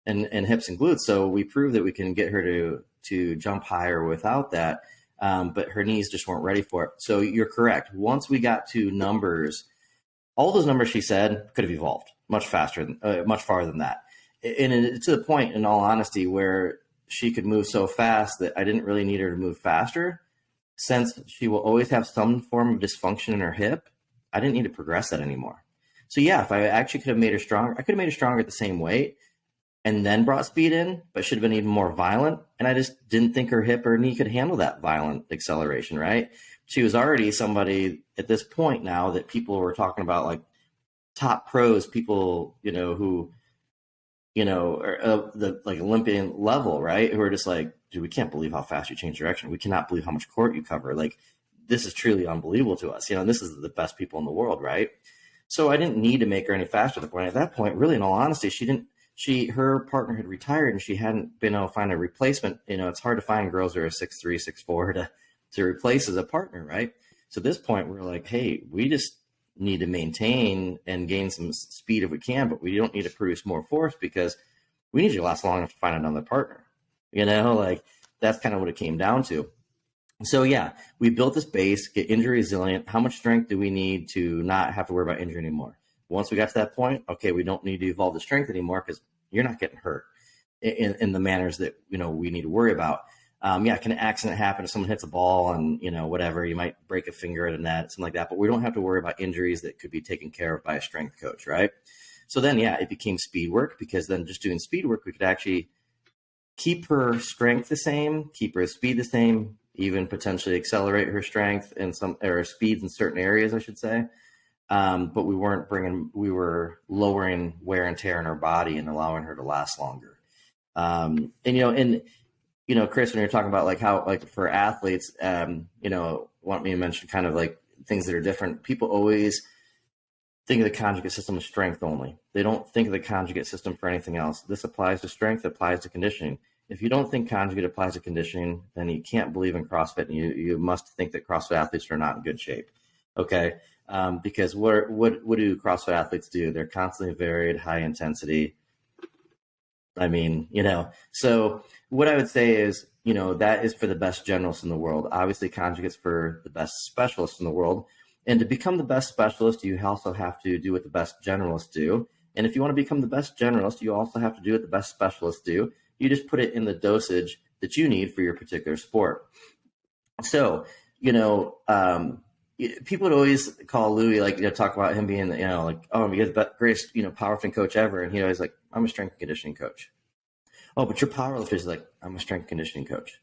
and hips and glutes. So we proved that we can get her to jump higher without that. But her knees just weren't ready for it. So you're correct. Once we got to numbers, all those numbers she said could have evolved much farther than that. And it's to the point, in all honesty, where she could move so fast that I didn't really need her to move faster. Since she will always have some form of dysfunction in her hip, I didn't need to progress that anymore. So yeah, if I actually could have made her stronger, I could have made her stronger at the same weight and then brought speed in, but should have been even more violent. And I just didn't think her hip or knee could handle that violent acceleration, right? She was already somebody at this point now that people were talking about, like top pros, people, who, are the like Olympian level, right? Who are just like, dude, we can't believe how fast you change direction. We cannot believe how much court you cover. Like, this is truly unbelievable to us. And this is the best people in the world, right? So I didn't need to make her any faster at the point. At that point, really, in all honesty, her partner had retired and she hadn't been able to find a replacement. It's hard to find girls who are 6'3", 6'4" to replace as a partner, right? So at this point, we're like, hey, we just need to maintain and gain some speed if we can, but we don't need to produce more force because we need you to last long enough to find another partner. Like that's kind of what it came down to. So yeah, we built this base, get injury resilient. How much strength do we need to not have to worry about injury anymore? Once we got to that point, okay, we don't need to evolve the strength anymore because you're not getting hurt in the manners that, we need to worry about. Can an accident happen if someone hits a ball and, whatever, you might break a finger at a net, something like that, but we don't have to worry about injuries that could be taken care of by a strength coach, right? So then, yeah, it became speed work because then just doing speed work, we could actually keep her strength the same, keep her speed the same, even potentially accelerate her strength and or speeds in certain areas, I should say. But we were lowering wear and tear in her body and allowing her to last longer. Chris, when you're talking about like how, like for athletes, want me to mention kind of like things that are different. People always think of the conjugate system as strength only. They don't think of the conjugate system for anything else. This applies to strength, it applies to conditioning. If you don't think conjugate applies to conditioning, then you can't believe in CrossFit, and you must think that CrossFit athletes are not in good shape. Okay, because what do CrossFit athletes do? They're constantly varied, high intensity. So what I would say is, that is for the best generalists in the world. Obviously, conjugates for the best specialists in the world. And to become the best specialist, you also have to do what the best generalists do. And if you want to become the best generalist, you also have to do what the best specialists do. You just put it in the dosage that you need for your particular sport. So, people would always call Louie, talk about him being, he's the greatest, powerlifting coach ever. And he always like, I'm a strength and conditioning coach. Oh, but your powerlifter is like, I'm a strength and conditioning coach.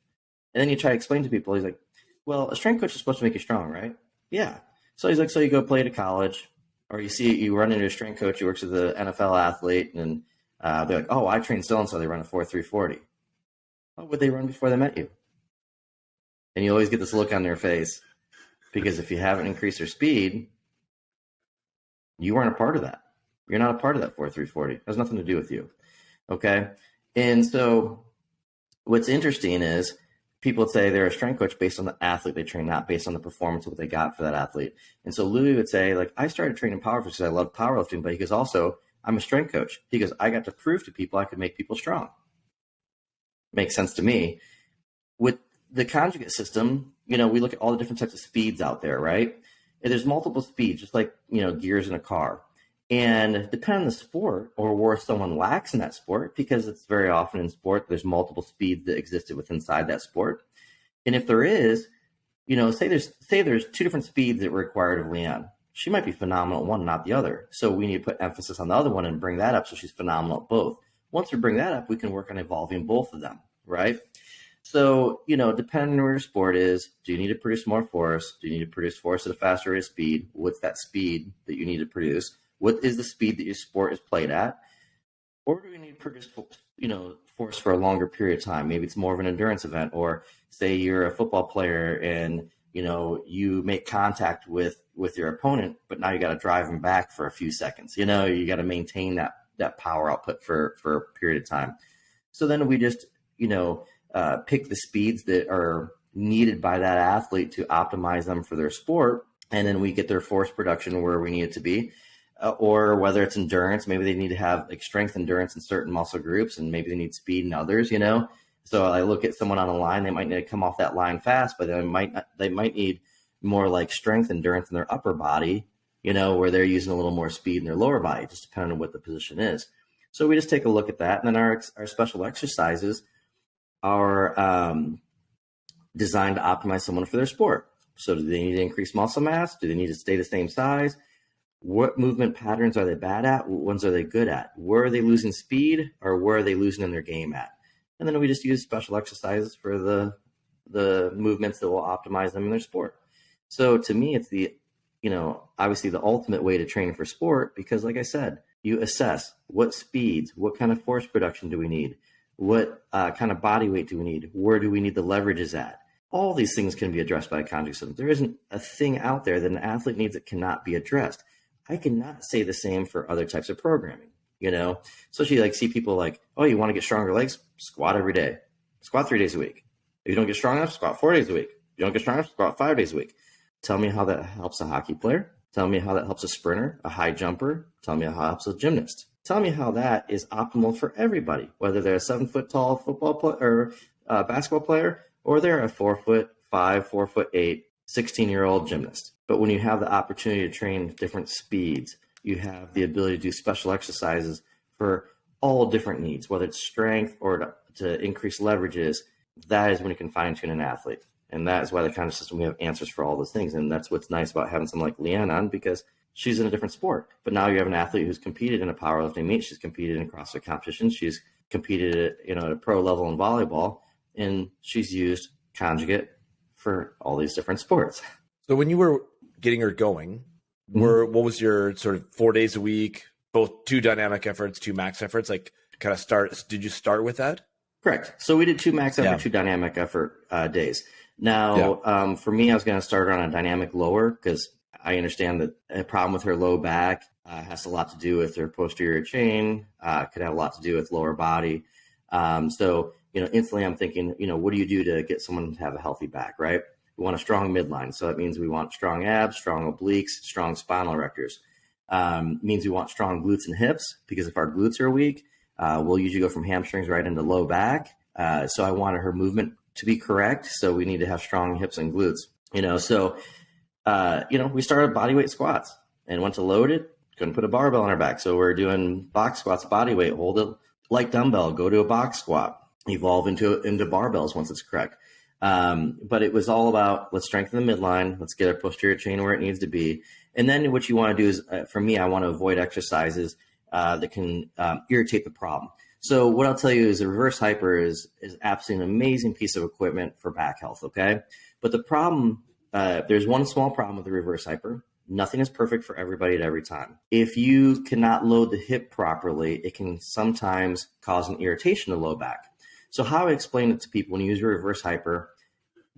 And then you try to explain to people, he's like, well, a strength coach is supposed to make you strong, right? Yeah. So he's like, so you go play to college, or you run into a strength coach who works with the NFL athlete, and they're like, oh, I train so-and-so, they run a 4.340. What would they run before they met you? And you always get this look on their face, because if you haven't increased their speed, you weren't a part of that. You're not a part of that 4.340. It has nothing to do with you. Okay. And so what's interesting is people would say they're a strength coach based on the athlete they train, not based on the performance of what they got for that athlete. And so Louis would say, like, I started training powerlifting because I love powerlifting, but he goes, also, I'm a strength coach. He goes, I got to prove to people I could make people strong. Makes sense to me. With the conjugate system, we look at all the different types of speeds out there, right? And there's multiple speeds, just like, gears in a car. And depending on the sport or where someone lacks in that sport, because it's very often in sport, there's multiple speeds that existed within inside that sport. And if there is, say there's two different speeds that were required of LeeAnn. She might be phenomenal at one, not the other. So we need to put emphasis on the other one and bring that up so she's phenomenal at both. Once we bring that up, we can work on evolving both of them, right? So, depending on where your sport is, do you need to produce more force? Do you need to produce force at a faster rate of speed? What's that speed that you need to produce? What is the speed that your sport is played at? Or do we need to produce, force for a longer period of time? Maybe it's more of an endurance event, or say you're a football player and, you make contact with your opponent, but now you got to drive them back for a few seconds. You got to maintain that power output for a period of time. So then we just, pick the speeds that are needed by that athlete to optimize them for their sport. And then we get their force production where we need it to be. Or whether it's endurance, maybe they need to have like strength endurance in certain muscle groups, and maybe they need speed in others, So I look at someone on a line, they might need to come off that line fast, but they might need more like strength endurance in their upper body, where they're using a little more speed in their lower body, just depending on what the position is. So we just take a look at that. And then our special exercises are designed to optimize someone for their sport. So do they need to increase muscle mass? Do they need to stay the same size? What movement patterns are they bad at? What ones are they good at? Where are they losing speed, or where are they losing in their game at? And then we just use special exercises for the movements that will optimize them in their sport. So to me, it's obviously the ultimate way to train for sport, because like I said, you assess what speeds, what kind of force production do we need? What kind of body weight do we need? Where do we need the leverages at? All these things can be addressed by a conjugate system. There isn't a thing out there that an athlete needs that cannot be addressed. I cannot say the same for other types of programming, especially like see people like, oh, you want to get stronger legs? Squat every day. Squat 3 days a week. If you don't get strong enough, squat 4 days a week. If you don't get strong enough, squat 5 days a week. Tell me how that helps a hockey player. Tell me how that helps a sprinter, a high jumper. Tell me how it helps a gymnast. Tell me how that is optimal for everybody, whether they're a 7 foot tall football player or basketball player, or they're a 4'5", 4'8", 16-year-old gymnast. But when you have the opportunity to train different speeds, you have the ability to do special exercises for all different needs, whether it's strength or to increase leverages. That is when you can fine tune an athlete. And that is why the kind of system, we have answers for all those things. And that's what's nice about having someone like LeeAnn on, because she's in a different sport. But now you have an athlete who's competed in a powerlifting meet. She's competed in CrossFit competitions. She's competed at a pro level in volleyball, and she's used conjugate for all these different sports. So when you were getting her going, what was your sort of 4 days a week, both 2 dynamic efforts, 2 max efforts, like kind of did you start with that? Correct. So we did 2 max effort, 2 dynamic effort days. Now, for me, I was going to start on a dynamic lower because I understand that a problem with her low back has a lot to do with her posterior chain, could have a lot to do with lower body. So, instantly I'm thinking, what do you do to get someone to have a healthy back, right? We want a strong midline. So that means we want strong abs, strong obliques, strong spinal erectors. Means we want strong glutes and hips, because if our glutes are weak, we'll usually go from hamstrings right into low back. So I wanted her movement to be correct. So we need to have strong hips and glutes, So, we started bodyweight squats and went to load it. Couldn't put a barbell on our back. So we're doing box squats, body weight, hold a light dumbbell, go to a box squat, evolve into barbells once it's correct. But it was all about, let's strengthen the midline. Let's get our posterior chain where it needs to be. And then what you want to do is, for me, I want to avoid exercises that can irritate the problem. So what I'll tell you is a reverse hyper is absolutely an amazing piece of equipment for back health. Okay. But the problem, there's one small problem with the reverse hyper. Nothing is perfect for everybody at every time. If you cannot load the hip properly, it can sometimes cause an irritation to low back. So how I explain it to people when you use your reverse hyper,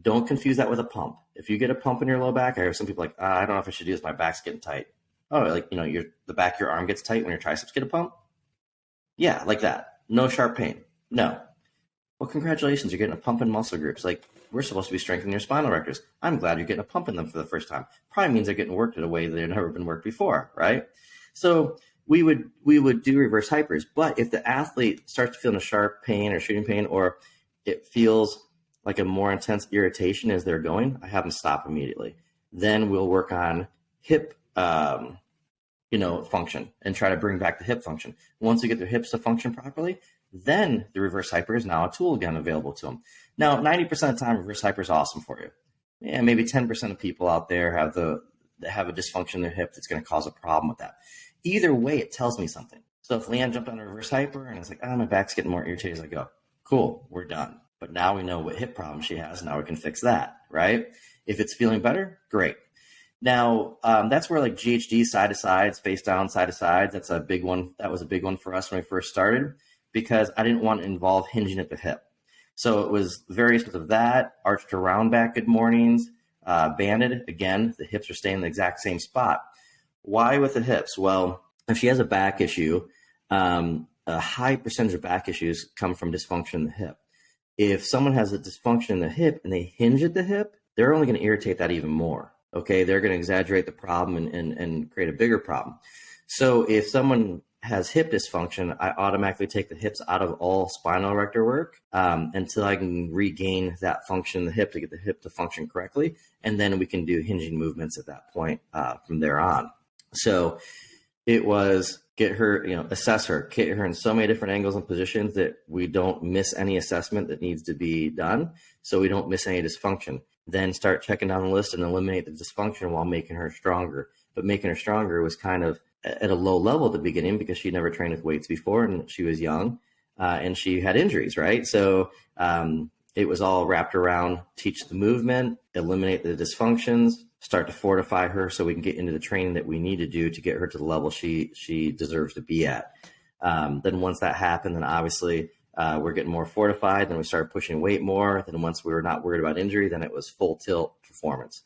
don't confuse that with a pump. If you get a pump in your low back, I hear some people like, I don't know if I should do this. My back's getting tight. Oh, like, the back of your arm gets tight when your triceps get a pump? Yeah, like that. No sharp pain. No. Well, congratulations. You're getting a pump in muscle groups. Like, we're supposed to be strengthening your spinal erectors. I'm glad you're getting a pump in them for the first time. Probably means they're getting worked in a way that they've never been worked before, right? So we would do reverse hypers. But if the athlete starts to feel a sharp pain or shooting pain, or it feels like a more intense irritation as they're going, I have them stop immediately. Then we'll work on hip function and try to bring back the hip function. Once we get their hips to function properly, then the reverse hyper is now a tool again available to them. Now, 90% of the time, reverse hyper is awesome for you. Yeah, maybe 10% of people out there have a dysfunction in their hip that's going to cause a problem with that. Either way, it tells me something. So if LeeAnn jumped on a reverse hyper and it's like, my back's getting more irritated, I go, cool, we're done. But now we know what hip problem she has. Now we can fix that, right? If it's feeling better, great. Now, that's where like GHD side to sides, face down, side to sides, that's a big one. That was a big one for us when we first started, because I didn't want to involve hinging at the hip. So it was variations of that, arched around back good mornings, banded. Again, the hips are staying in the exact same spot. Why with the hips? Well, if she has a back issue, a high percentage of back issues come from dysfunction in the hip. If someone has a dysfunction in the hip and they hinge at the hip, they're only going to irritate that even more. Okay, they're going to exaggerate the problem and create a bigger problem. So if someone has hip dysfunction, I automatically take the hips out of all spinal erector work until I can regain that function in the hip to get the hip to function correctly. And then we can do hinging movements at that point from there on. So it was get her, assess her, get her in so many different angles and positions that we don't miss any assessment that needs to be done. So we don't miss any dysfunction. Then start checking down the list and eliminate the dysfunction while making her stronger. But making her stronger was kind of at a low level at the beginning because she never trained with weights before and she was young and she had injuries, right? So it was all wrapped around teach the movement, eliminate the dysfunctions, start to fortify her so we can get into the training that we need to do to get her to the level she deserves to be at. Then once that happened, then obviously we're getting more fortified. Then we started pushing weight more. Then once we were not worried about injury, then it was full tilt performance.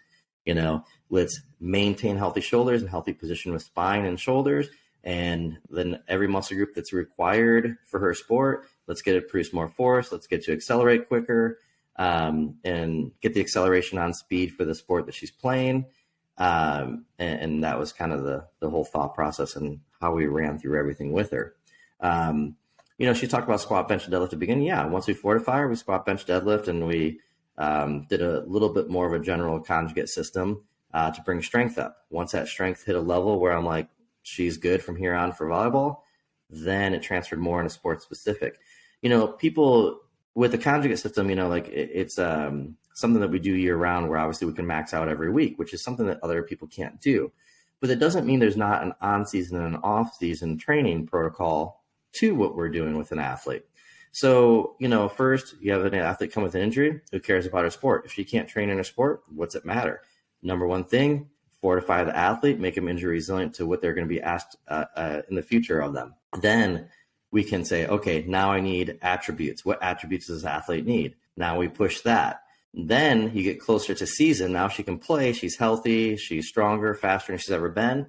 Let's maintain healthy shoulders and healthy position with spine and shoulders. And then every muscle group that's required for her sport, let's get it to produce more force. Let's get to accelerate quicker and get the acceleration on speed for the sport that she's playing. And that was kind of the whole thought process and how we ran through everything with her. She talked about squat, bench, and deadlift at the beginning. Yeah, once we fortify her, we squat, bench, deadlift, and we did a little bit more of a general conjugate system to bring strength up. Once that strength hit a level where I'm like, she's good from here on for volleyball, then it transferred more into sports specific. People with the conjugate system, it's something that we do year round where obviously we can max out every week, which is something that other people can't do. But it doesn't mean there's not an on-season and an off-season training protocol to what we're doing with an athlete. So, first you have an athlete come with an injury. Who cares about her sport? If she can't train in her sport, what's it matter? Number one thing, fortify the athlete, make them injury resilient to what they're going to be asked in the future of them. Then we can say, okay, now I need attributes. What attributes does the athlete need? Now we push that. Then you get closer to season. Now she can play. She's healthy. She's stronger, faster than she's ever been.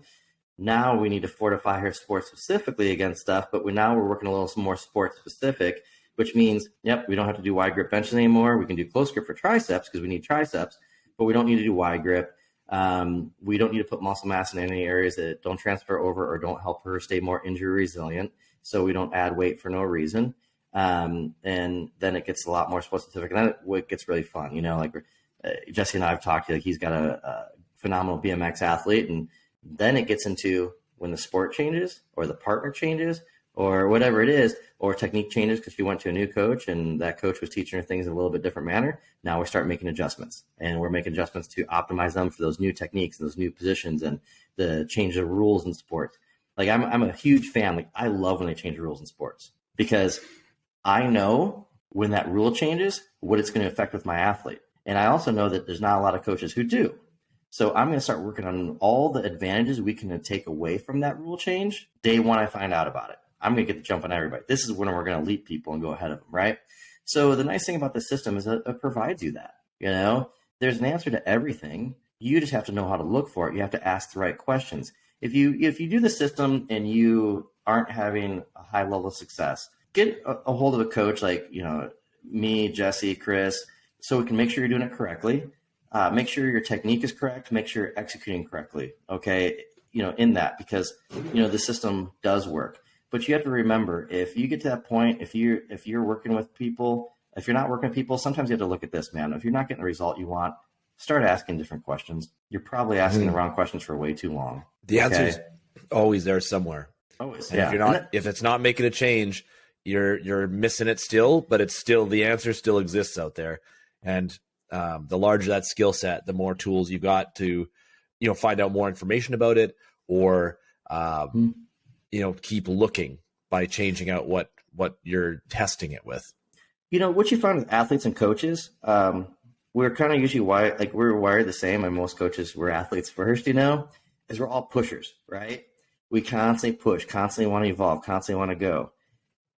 Now we need to fortify her sport specifically against stuff, but we're working a little more sport specific, which means, we don't have to do wide grip benches anymore. We can do close grip for triceps because we need triceps, but we don't need to do wide grip. We don't need to put muscle mass in any areas that don't transfer over or don't help her stay more injury resilient. So we don't add weight for no reason. And then it gets a lot more sport specific. And then it gets really fun, Jesse and I have talked, he's got a phenomenal BMX athlete. And then it gets into when the sport changes or the partner changes or whatever it is, or technique changes because she went to a new coach and that coach was teaching her things in a little bit different manner. Now we start making adjustments, and we're making adjustments to optimize them for those new techniques and those new positions and the change of rules in sports. I'm a huge fan. I love when they change the rules in sports because I know when that rule changes, what it's going to affect with my athlete. And I also know that there's not a lot of coaches who do. So I'm going to start working on all the advantages we can take away from that rule change. Day one, I find out about it. I'm going to get the jump on everybody. This is when we're going to leap people and go ahead of them, right? So the nice thing about the system is that it provides you that. There's an answer to everything. You just have to know how to look for it. You have to ask the right questions. If you do the system and you aren't having a high level of success, get a hold of a coach like me, Jesse, Chris, so we can make sure you're doing it correctly. Make sure your technique is correct. Make sure you're executing correctly. Okay, in that, because the system does work. But you have to remember, if you get to that point, if you're working with people, if you're not working with people, sometimes you have to look at this, man. If you're not getting the result you want, start asking different questions. You're probably asking the wrong questions for way too long. The answer is always there somewhere. Always. And if it's not making a change, you're missing it still, but it's still, the answer still exists out there. And the larger that skill set, the more tools you've got to, find out more information about it, or keep looking by changing out what you're testing it with. What you find with athletes and coaches, we're kind of usually wired, we're wired the same, and most coaches were athletes first, is we're all pushers, right? We constantly push, constantly want to evolve, constantly want to go.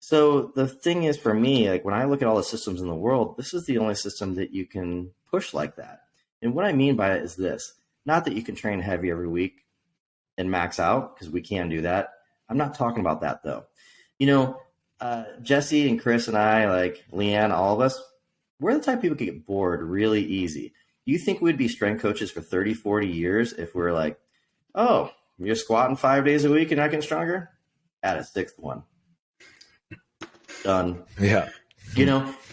So the thing is, for me, when I look at all the systems in the world, this is the only system that you can push like that. And what I mean by it is this: not that you can train heavy every week and max out, because we can do that. I'm not talking about that, though. Jesse and Chris and I, LeeAnn, all of us, we're the type of people who get bored really easy. You think we'd be strength coaches for 30, 40 years if we're like, oh, you're squatting 5 days a week and not getting stronger? Add a sixth one. Done. Yeah.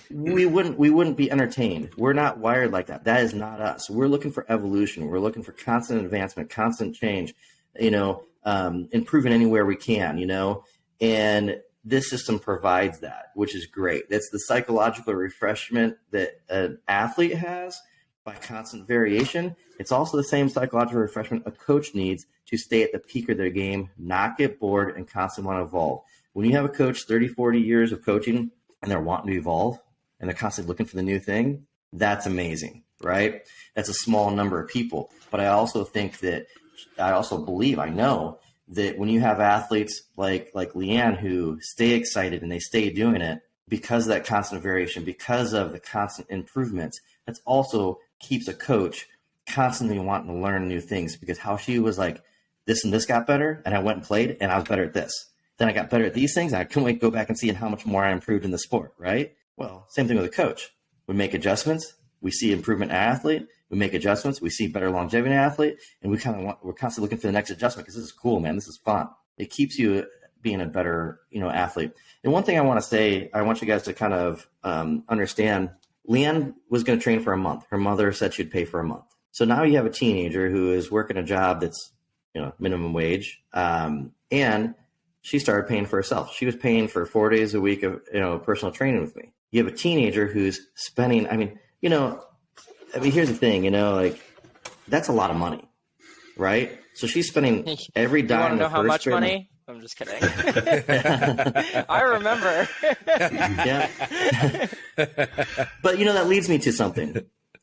We wouldn't be entertained. We're not wired like that. That is not us. We're looking for evolution. We're looking for constant advancement, constant change, improving anywhere we can, and this system provides that, which is great. That's the psychological refreshment that an athlete has by constant variation. It's also the same psychological refreshment a coach needs to stay at the peak of their game, not get bored, and constantly want to evolve. When you have a coach 30, 40 years of coaching and they're wanting to evolve and they're constantly looking for the new thing, that's amazing, right? That's a small number of people. But I also believe, I know that when you have athletes like LeeAnn who stay excited and they stay doing it because of that constant variation, because of the constant improvements, that also keeps a coach constantly wanting to learn new things, because how she was like, this and this got better, and I went and played and I was better at this. Then I got better at these things, and I couldn't wait to go back and see how much more I improved in the sport, right? Well, same thing with a coach. We make adjustments. We see improvement in an athlete. We make adjustments. We see better longevity in an athlete, and we're constantly looking for the next adjustment because this is cool, man. This is fun. It keeps you being a better, athlete. And one thing I want to say, I want you guys to kind of understand. LeeAnn was going to train for a month. Her mother said she'd pay for a month. So now you have a teenager who is working a job that's, minimum wage, and she started paying for herself. She was paying for 4 days a week of, personal training with me. You have a teenager who's spending, here's the thing, that's a lot of money, right? So she's spending every dime. You want to know how much money? I'm just kidding. I remember. Yeah. But that leads me to something.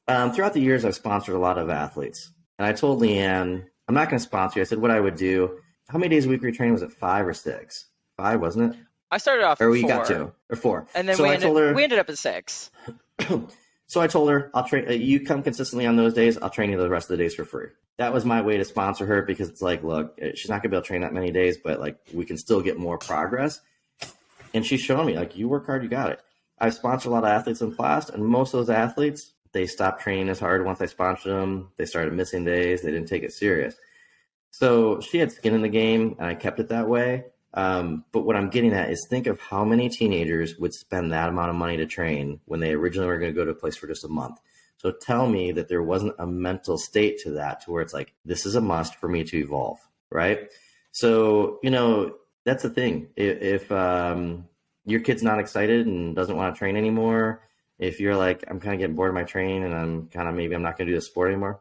Throughout the years, I've sponsored a lot of athletes. And I told LeeAnn, I'm not going to sponsor you. I said what I would do. How many days a week were you training? Was it 5 or 6? 5, wasn't it? I started off Or at we 4. got 2 or 4. And then so we we ended up at 6. So I told her, I'll train. You come consistently on those days. I'll train you the rest of the days for free. That was my way to sponsor her, because it's like, look, she's not gonna be able to train that many days, but like we can still get more progress. And she's showing me, like, you work hard, you got it. I've sponsored a lot of athletes in class, and most of those athletes, they stopped training as hard once I sponsored them. They started missing days. They didn't take it serious. So she had skin in the game, and I kept it that way. But what I'm getting at is, think of how many teenagers would spend that amount of money to train when they originally were going to go to a place for just a month. So tell me that there wasn't a mental state to that, to where it's like, this is a must for me to evolve, right? So, that's the thing. If your kid's not excited and doesn't want to train anymore, if you're like, I'm kind of getting bored of my training and maybe I'm not going to do the sport anymore,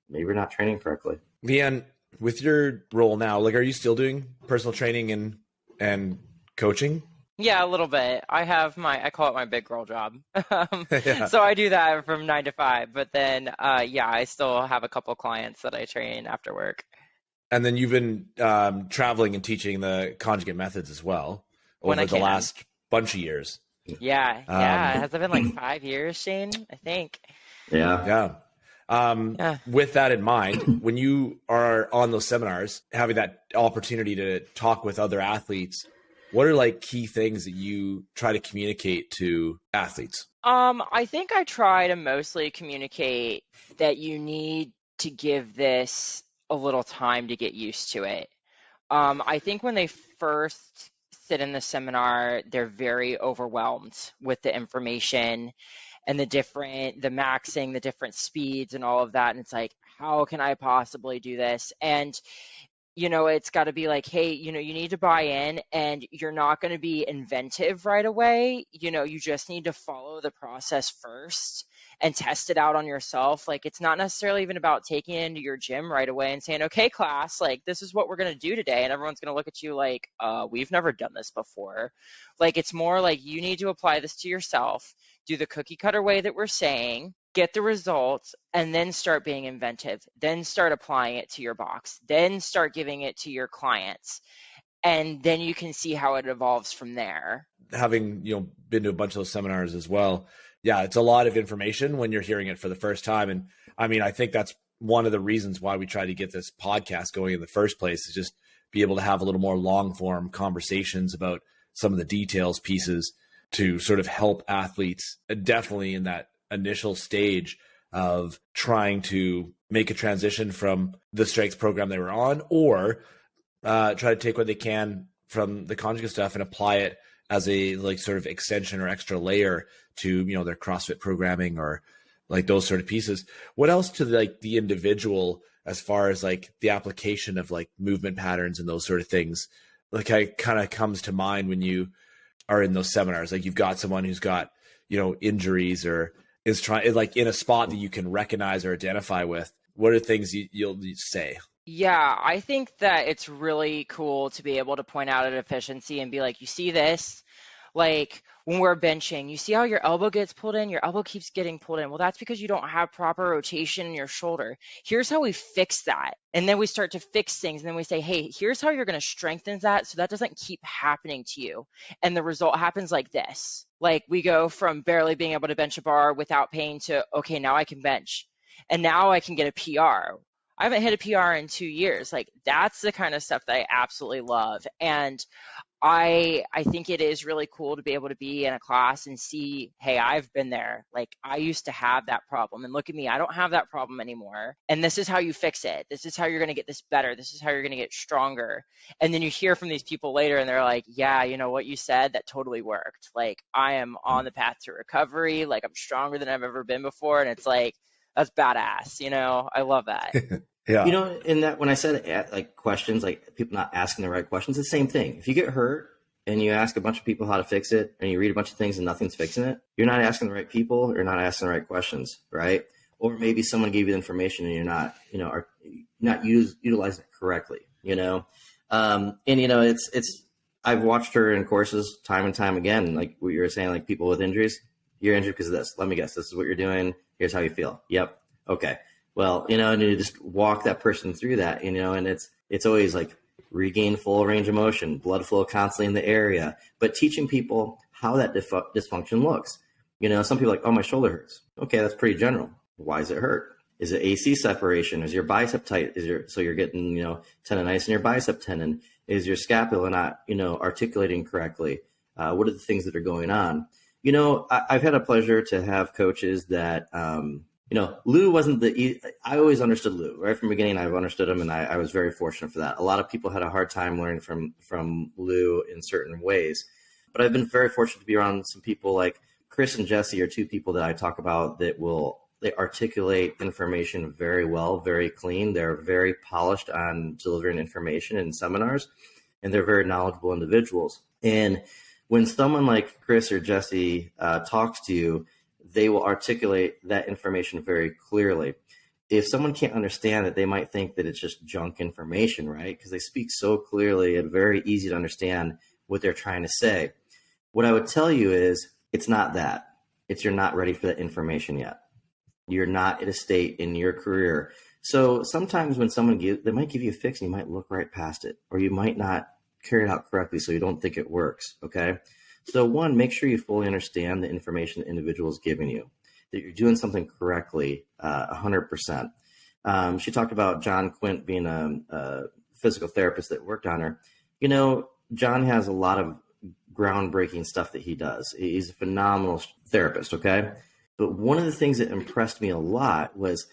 maybe you're not training correctly. LeeAnn, with your role now, like, are you still doing personal training and coaching? Yeah, a little bit. I call it my big girl job. Yeah. So I do that from 9 to 5, but then, I still have a couple clients that I train after work. And then you've been traveling and teaching the conjugate methods as well over the last bunch of years. Yeah. Has it been like 5 years, Shane? I think. Yeah. With that in mind, when you are on those seminars, having that opportunity to talk with other athletes, what are like key things that you try to communicate to athletes? I think I try to mostly communicate that you need to give this a little time to get used to it. I think when they first sit in the seminar, they're very overwhelmed with the information and the maxing, the different speeds and all of that. And it's like, how can I possibly do this? And, it's got to be like, hey, you need to buy in, and you're not going to be inventive right away. You just need to follow the process first and test it out on yourself. Like, it's not necessarily even about taking it into your gym right away and saying, okay, class, like, this is what we're going to do today. And everyone's going to look at you like, we've never done this before. Like, it's more like you need to apply this to yourself, do the cookie cutter way that we're saying, get the results, and then start being inventive. Then start applying it to your box. Then start giving it to your clients. And then you can see how it evolves from there. Having, been to a bunch of those seminars as well. Yeah, it's a lot of information when you're hearing it for the first time. And I mean, I think that's one of the reasons why we try to get this podcast going in the first place, is just be able to have a little more long form conversations about some of the details pieces to sort of help athletes, definitely in that initial stage of trying to make a transition from the strength program they were on, or try to take what they can from the conjugate stuff and apply it as a like sort of extension or extra layer to, their CrossFit programming or like those sort of pieces. What else to like the individual, as far as like the application of like movement patterns and those sort of things, like kind of comes to mind when you are in those seminars? Like, you've got someone who's got, injuries or is trying, like, in a spot that you can recognize or identify with. What are things you'll say? Yeah, I think that it's really cool to be able to point out a deficiency and be like, you see this? Like, when we're benching, you see how your elbow gets pulled in? Your elbow keeps getting pulled in. Well, that's because you don't have proper rotation in your shoulder. Here's how we fix that. And then we start to fix things. And then we say, hey, here's how you're going to strengthen that so that doesn't keep happening to you. And the result happens like this. Like, we go from barely being able to bench a bar without pain to, okay, now I can bench. And now I can get a PR. I haven't hit a PR in 2 years. Like, that's the kind of stuff that I absolutely love. And I think it is really cool to be able to be in a class and see, hey, I've been there. Like, I used to have that problem, and look at me, I don't have that problem anymore. And this is how you fix it. This is how you're going to get this better. This is how you're going to get stronger. And then you hear from these people later and they're like, yeah, you know what you said, that totally worked. Like, I am on the path to recovery. Like, I'm stronger than I've ever been before. And it's like, that's badass. I love that. Yeah. In that, when I said like questions, like people not asking the right questions, it's the same thing. If you get hurt and you ask a bunch of people how to fix it and you read a bunch of things and nothing's fixing it, you're not asking the right people, you're not asking the right questions, right? Or maybe someone gave you the information and you're not, are not utilizing it correctly, And I've watched her in courses time and time again. Like what you were saying, like people with injuries, you're injured because of this. Let me guess. This is what you're doing. Here's how you feel. Yep. Okay. Well, and you just walk that person through that, and it's always like regain full range of motion, blood flow constantly in the area, but teaching people how that dysfunction looks. Some people are like, oh, my shoulder hurts. Okay. That's pretty general. Why does it hurt? Is it AC separation? Is your bicep tight? So you're getting, tendonitis in your bicep tendon? Is your scapula not, articulating correctly? What are the things that are going on? I've had a pleasure to have coaches that, Lou wasn't I always understood Lou right from the beginning. I've understood him, and I was very fortunate for that. A lot of people had a hard time learning from Lou in certain ways, but I've been very fortunate to be around some people like Chris and Jesse are two people that I talk about that they articulate information very well, very clean. They're very polished on delivering information in seminars, and they're very knowledgeable individuals. And when someone like Chris or Jesse talks to you, they will articulate that information very clearly. If someone can't understand it, they might think that it's just junk information, right? Because they speak so clearly and very easy to understand what they're trying to say. What I would tell you is it's not that. It's you're not ready for that information yet. You're not at a state in your career. So sometimes when they might give you a fix and you might look right past it, or you might not carry it out correctly so you don't think it works, okay? So one, make sure you fully understand the information the individual is giving you, that you're doing something correctly 100%. She talked about John Quint being a physical therapist that worked on her. John has a lot of groundbreaking stuff that he does. He's a phenomenal therapist, okay? But one of the things that impressed me a lot was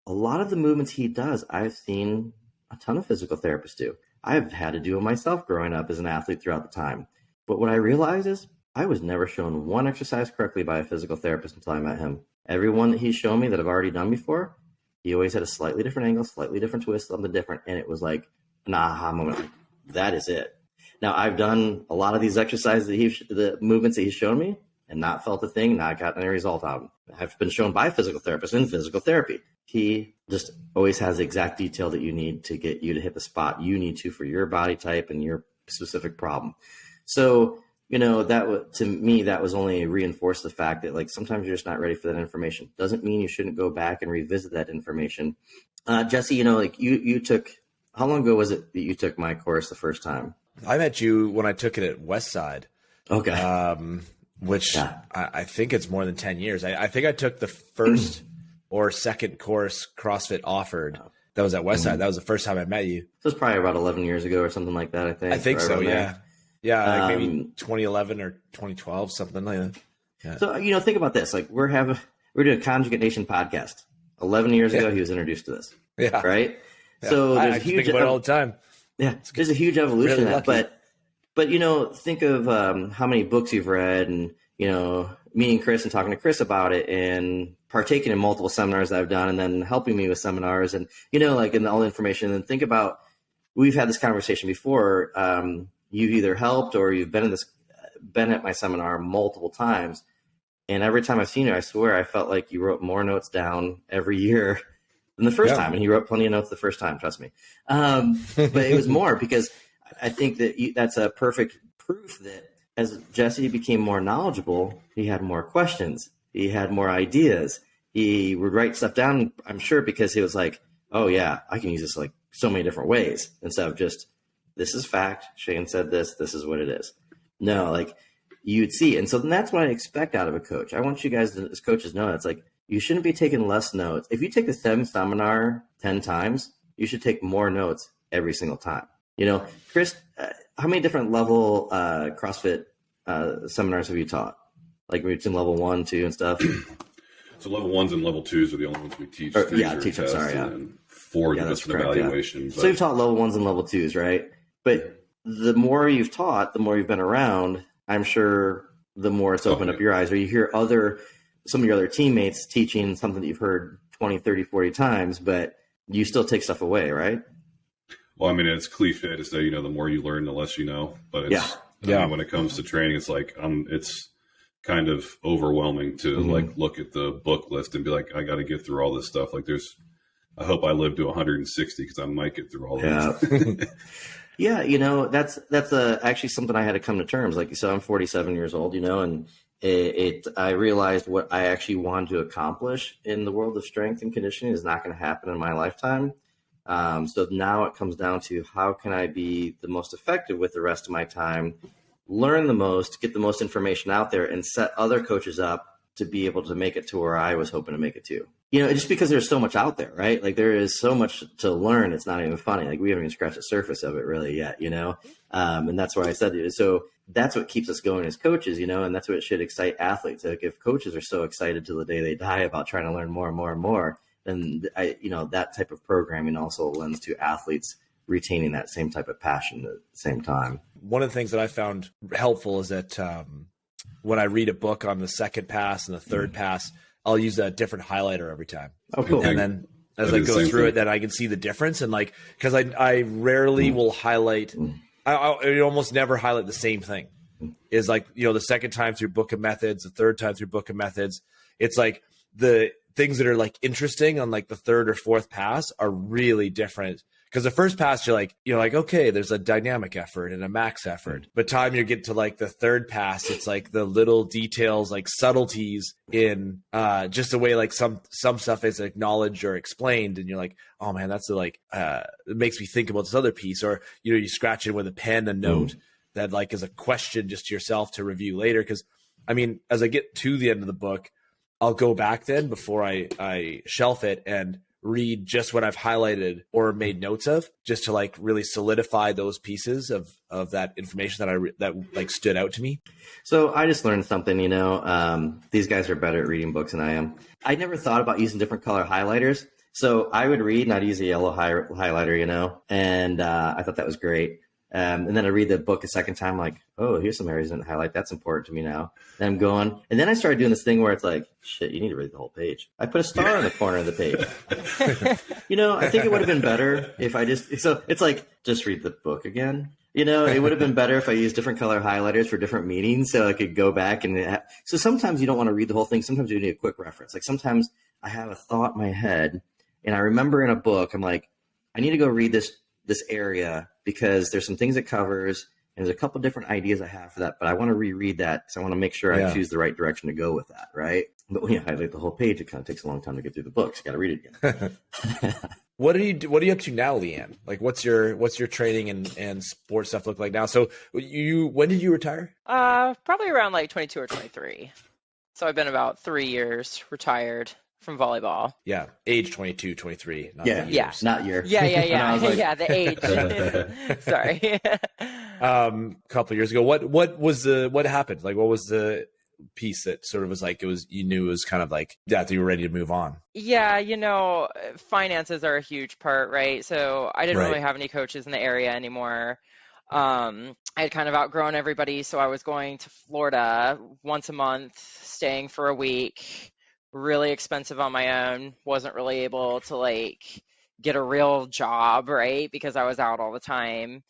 a lot of the movements he does, I've seen a ton of physical therapists do. I've had to do it myself growing up as an athlete throughout the time. But what I realized is I was never shown one exercise correctly by a physical therapist until I met him. Every one that he's shown me that I've already done before, he always had a slightly different angle, slightly different twist, something different. And it was like an aha moment. Like, that is it. Now, I've done a lot of these exercises the movements that he's shown me, and not felt a thing, not gotten any result out of them. I've been shown by a physical therapist in physical therapy. He just always has the exact detail that you need to get you to hit the spot you need to for your body type and your specific problem. So, to me, that was only reinforced the fact that sometimes you're just not ready for that information. Doesn't mean you shouldn't go back and revisit that information. Jesse, you took, how long ago was it that you took my course the first time? I met you when I took it at Westside. Okay. Which I think it's more than 10 years. I think I took the first or second course CrossFit offered. That was at Westside. That was the first time I met you. So it's probably about 11 years ago or something like that, I think. I think so, yeah. There. Yeah, maybe 2011 or 2012, something like that. Yeah. So, think about this. We're doing a Conjugate Nation podcast. 11 years ago, he was introduced to this. Yeah. Right? Yeah. So I think about it all the time. Yeah, there's a huge evolution in that. But think of how many books you've read and, meeting Chris and talking to Chris about it and partaking in multiple seminars that I've done and then helping me with seminars and, and all the information. And think about, we've had this conversation before. You've either helped or you've been at my seminar multiple times. And every time I've seen you, I swear I felt like you wrote more notes down every year than the first time. And he wrote plenty of notes the first time, trust me. But it was more because I think that that's a perfect proof that as Jesse became more knowledgeable, he had more questions. He had more ideas. He would write stuff down, I'm sure, because he was like, oh, yeah, I can use this so many different ways instead of just, this is fact. Shane said this. This is what it is. No, you'd see. And so then that's what I expect out of a coach. I want you guys as coaches know it's you shouldn't be taking less notes. If you take the same seminar 10 times, you should take more notes every single time. Chris, how many different level CrossFit seminars have you taught? Between level 1, 2 and stuff? So level 1s and level 2s are the only ones we teach. Teach them, sorry, yeah. And 4 just an evaluation. Yeah. So you've taught level 1s and level 2s, right? But the more you've taught, the more you've been around, I'm sure the more it's opened up your eyes. Or you hear some of your other teammates teaching something that you've heard 20, 30, 40 times, but you still take stuff away, right? Well, I mean, it's cliche to say, the more you learn, the less you know. But it's, when it comes to training, it's it's kind of overwhelming to look at the book list and be like, I got to get through all this stuff. I hope I live to 160 because I might get through all of this. Yeah, that's actually something I had to come to terms. Like, so I'm 47 years old, and I realized what I actually wanted to accomplish in the world of strength and conditioning is not going to happen in my lifetime. So now it comes down to how can I be the most effective with the rest of my time, learn the most, get the most information out there, and set other coaches up to be able to make it to where I was hoping to make it to. Just because there's so much out there, right? Like there is so much to learn. It's not even funny. Like we haven't even scratched the surface of it really yet, and that's why I said it. So that's what keeps us going as coaches, and that's what should excite athletes. Like if coaches are so excited till the day they die about trying to learn more and more and more, then that type of programming also lends to athletes retaining that same type of passion at the same time. One of the things that I found helpful is that when I read a book on the second pass and the third pass, I'll use a different highlighter every time. Oh, cool. And then as I go through it, then I can see the difference. And like, because I rarely will highlight, I almost never highlight the same thing. Is like, the second time through Book of Methods, the third time through Book of Methods, it's like the things that are like interesting on like the third or fourth pass are really different. Because the first pass, you're like, okay, there's a dynamic effort and a max effort. But time you get to like the third pass, it's like the little details, like subtleties in just the way like some stuff is acknowledged or explained. And you're like, oh man, that's it makes me think about this other piece. Or, you scratch it with a pen, a note that like is a question just to yourself to review later. Because I mean, as I get to the end of the book, I'll go back then before I shelf it and read just what I've highlighted or made notes of, just to like really solidify those pieces of that information that like stood out to me. So I just learned something, these guys are better at reading books than I am. I never thought about using different color highlighters. So I would read and I'd use a yellow highlighter, and I thought that was great. And then I read the book a second time, like, oh, here's some areas I didn't highlight. That's important to me now. And I'm going. And then I started doing this thing where it's like, shit, you need to read the whole page. I put a star in the corner of the page. I think it would have been better if so it's like, just read the book again. It would have been better if I used different color highlighters for different meetings so I could go back. So sometimes you don't want to read the whole thing. Sometimes you need a quick reference. Like sometimes I have a thought in my head and I remember in a book, I'm like, I need to go read this area because there's some things it covers and there's a couple different ideas I have for that, but I want to reread that because I want to make sure I choose the right direction to go with that, right? But when you highlight the whole page, it kind of takes a long time to get through the book. So you got to read it again. What are you up to now, LeeAnn? Like what's your training and sports stuff look like now? So when did you retire? Probably around like 22 or 23. So I've been about 3 years retired from volleyball. Yeah. Age 22, 23. Not yeah. Not year. Yeah. Like... yeah. The age. Sorry. A couple of years ago, what happened? Like, what was the piece that sort of was like, you knew it was kind of like that you were ready to move on? Yeah. Finances are a huge part, right? So I didn't really have any coaches in the area anymore. I had kind of outgrown everybody. So I was going to Florida once a month, staying for a week. Really expensive on my own, wasn't really able to like get a real job, right? Because I was out all the time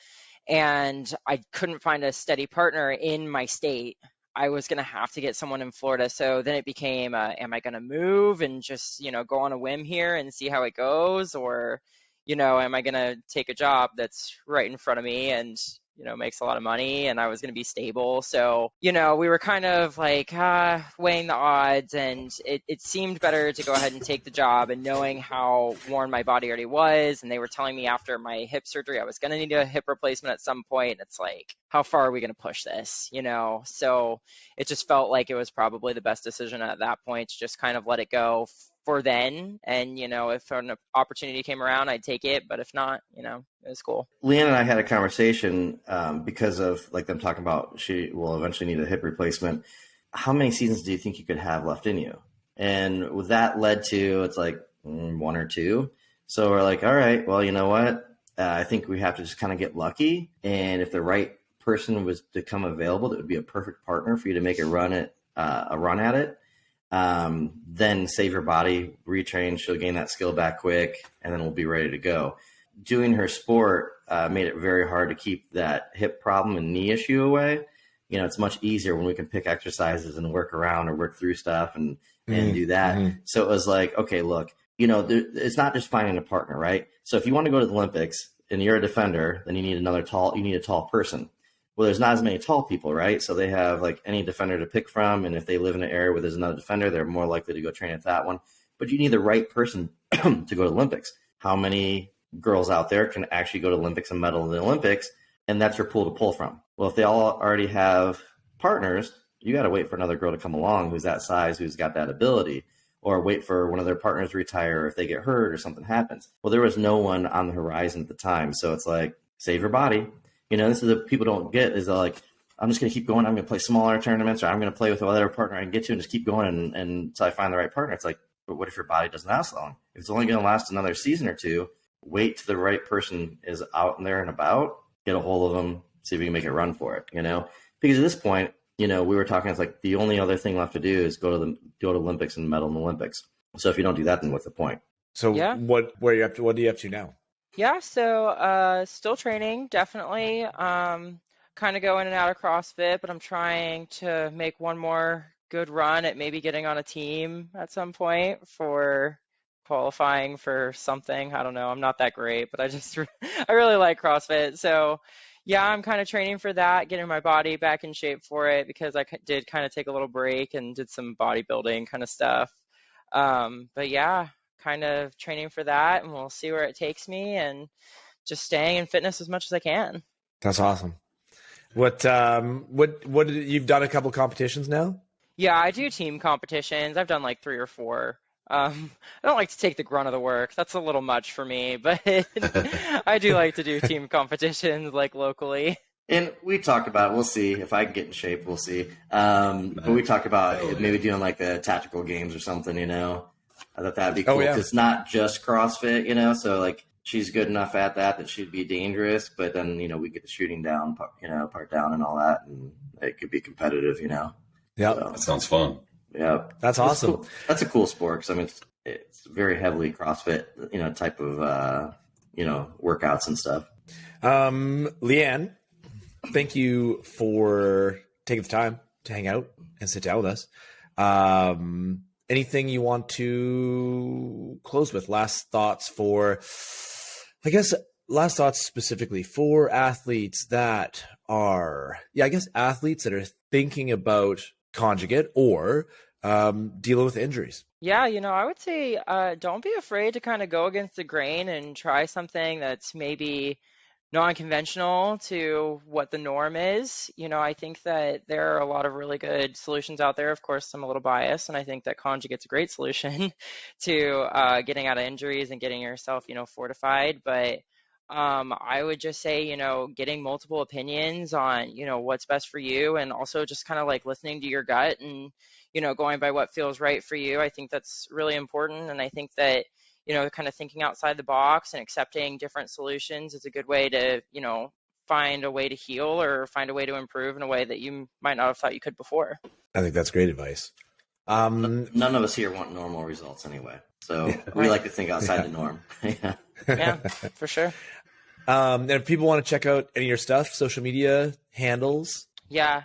and I couldn't find a steady partner in my state. I was going to have to get someone in Florida. So then it became, am I going to move and just, go on a whim here and see how it goes? Or, am I going to take a job that's right in front of me and, makes a lot of money and I was going to be stable. So, we were kind of like weighing the odds and it seemed better to go ahead and take the job, and knowing how worn my body already was. And they were telling me after my hip surgery, I was going to need a hip replacement at some point. And it's like, how far are we going to push this? So it just felt like it was probably the best decision at that point to just kind of let it go for then. And, if an opportunity came around, I'd take it. But if not, it was cool. LeeAnn and I had a conversation because of like them talking about she will eventually need a hip replacement. How many seasons do you think you could have left in you? And with that led to, it's like 1 or 2. So we're like, all right, well, you know what? I think we have to just kind of get lucky. And if the right person was to come available, that would be a perfect partner for you to make a run at it. Then save your body, retrain, she'll gain that skill back quick, and then we'll be ready to go. Doing her sport made it very hard to keep that hip problem and knee issue away. It's much easier when we can pick exercises and work around or work through stuff and do that. Mm-hmm. So it was like, okay, look, it's not just finding a partner, right? So if you want to go to the Olympics and you're a defender, then you need a tall person. Well, there's not as many tall people, right? So they have like any defender to pick from. And if they live in an area where there's another defender, they're more likely to go train at that one. But you need the right person to go to Olympics. How many girls out there can actually go to Olympics and medal in the Olympics? And that's your pool to pull from. Well, if they all already have partners, you got to wait for another girl to come along who's that size, who's got that ability, or wait for one of their partners to retire if they get hurt or something happens. Well, there was no one on the horizon at the time. So it's like, save your body. This is what people don't get is like, I'm just going to keep going. I'm going to play smaller tournaments, or I'm going to play with whatever partner I can get to and just keep going until I find the right partner. It's like, but what if your body doesn't last long? If it's only going to last another season or two, wait till the right person is out there and about, get a hold of them, see if we can make a run for it, Because at this point, we were talking, it's like the only other thing left to do is go to Olympics and medal in the Olympics. So if you don't do that, then what's the point? So Yeah. what are you up to? What are you up to now? Yeah, so still training, definitely. Kind of go in and out of CrossFit, but I'm trying to make one more good run at maybe getting on a team at some point for qualifying for something. I don't know. I'm not that great, but I really like CrossFit. So yeah, I'm kind of training for that, getting my body back in shape for it because I did kind of take a little break and did some bodybuilding kind of stuff. But yeah, kind of training for that, and we'll see where it takes me, and just staying in fitness as much as I can. That's awesome. What you've done a couple competitions now? Yeah, I do team competitions. I've done like 3 or 4. I don't like to take the grunt of the work. That's a little much for me, but I do like to do team competitions like locally. And we talked about, we'll see if I can get in shape, we'll see. But we talked about maybe doing like the tactical games or something, I thought that'd be cool. yeah. It's not just CrossFit, so like she's good enough at that she'd be dangerous, but then, we get the shooting down, part down and all that, and it could be competitive, Yeah. So, That sounds fun. yeah. That's awesome. Cool. That's a cool sport because, it's very heavily CrossFit, type of, workouts and stuff. LeeAnn, thank you for taking the time to hang out and sit down with us. Anything you want to close with? Last thoughts specifically for athletes that are, athletes that are thinking about Conjugate or dealing with injuries. Yeah, I would say don't be afraid to kind of go against the grain and try something that's maybe non-conventional to what the norm is. I think that there are a lot of really good solutions out there. Of course, I'm a little biased, and I think that Conjugate's a great solution to getting out of injuries and getting yourself, fortified. But I would just say, getting multiple opinions on, what's best for you, and also just kind of like listening to your gut and, going by what feels right for you. I think that's really important. And I think that, kind of thinking outside the box and accepting different solutions is a good way to, find a way to heal or find a way to improve in a way that you might not have thought you could before. I think that's great advice. None of us here want normal results anyway. So we like to think outside the norm. Yeah, for sure. And if people want to check out any of your stuff, social media handles. Yeah,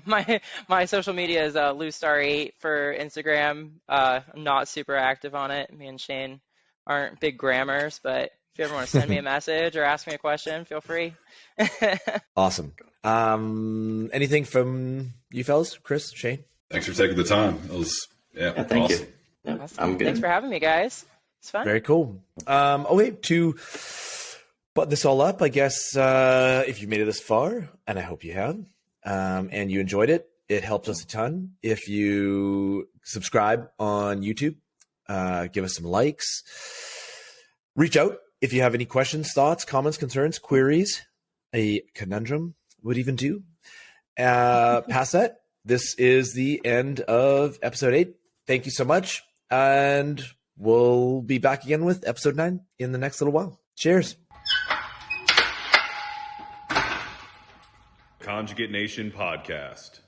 my social media is LeeAnn Starr 8 for Instagram. I'm not super active on it. Me and Shane aren't big grammars, but if you ever want to send me a message or ask me a question, feel free. Awesome. Anything from you fellas, Chris, Shane? Thanks for taking the time. It was thank awesome. you. Yeah, Awesome. I'm good. Thanks for having me, guys. It's fun. Very cool. To button this all up, I guess if you made it this far, and I hope you have, and you enjoyed it, it helps us a ton. If you subscribe on YouTube, give us some likes, reach out if you have any questions, thoughts, comments, concerns, queries, a conundrum would even do. Past that, this is the end of episode 8. Thank you so much. And we'll be back again with episode 9 in the next little while. Cheers. Conjugate Nation Podcast.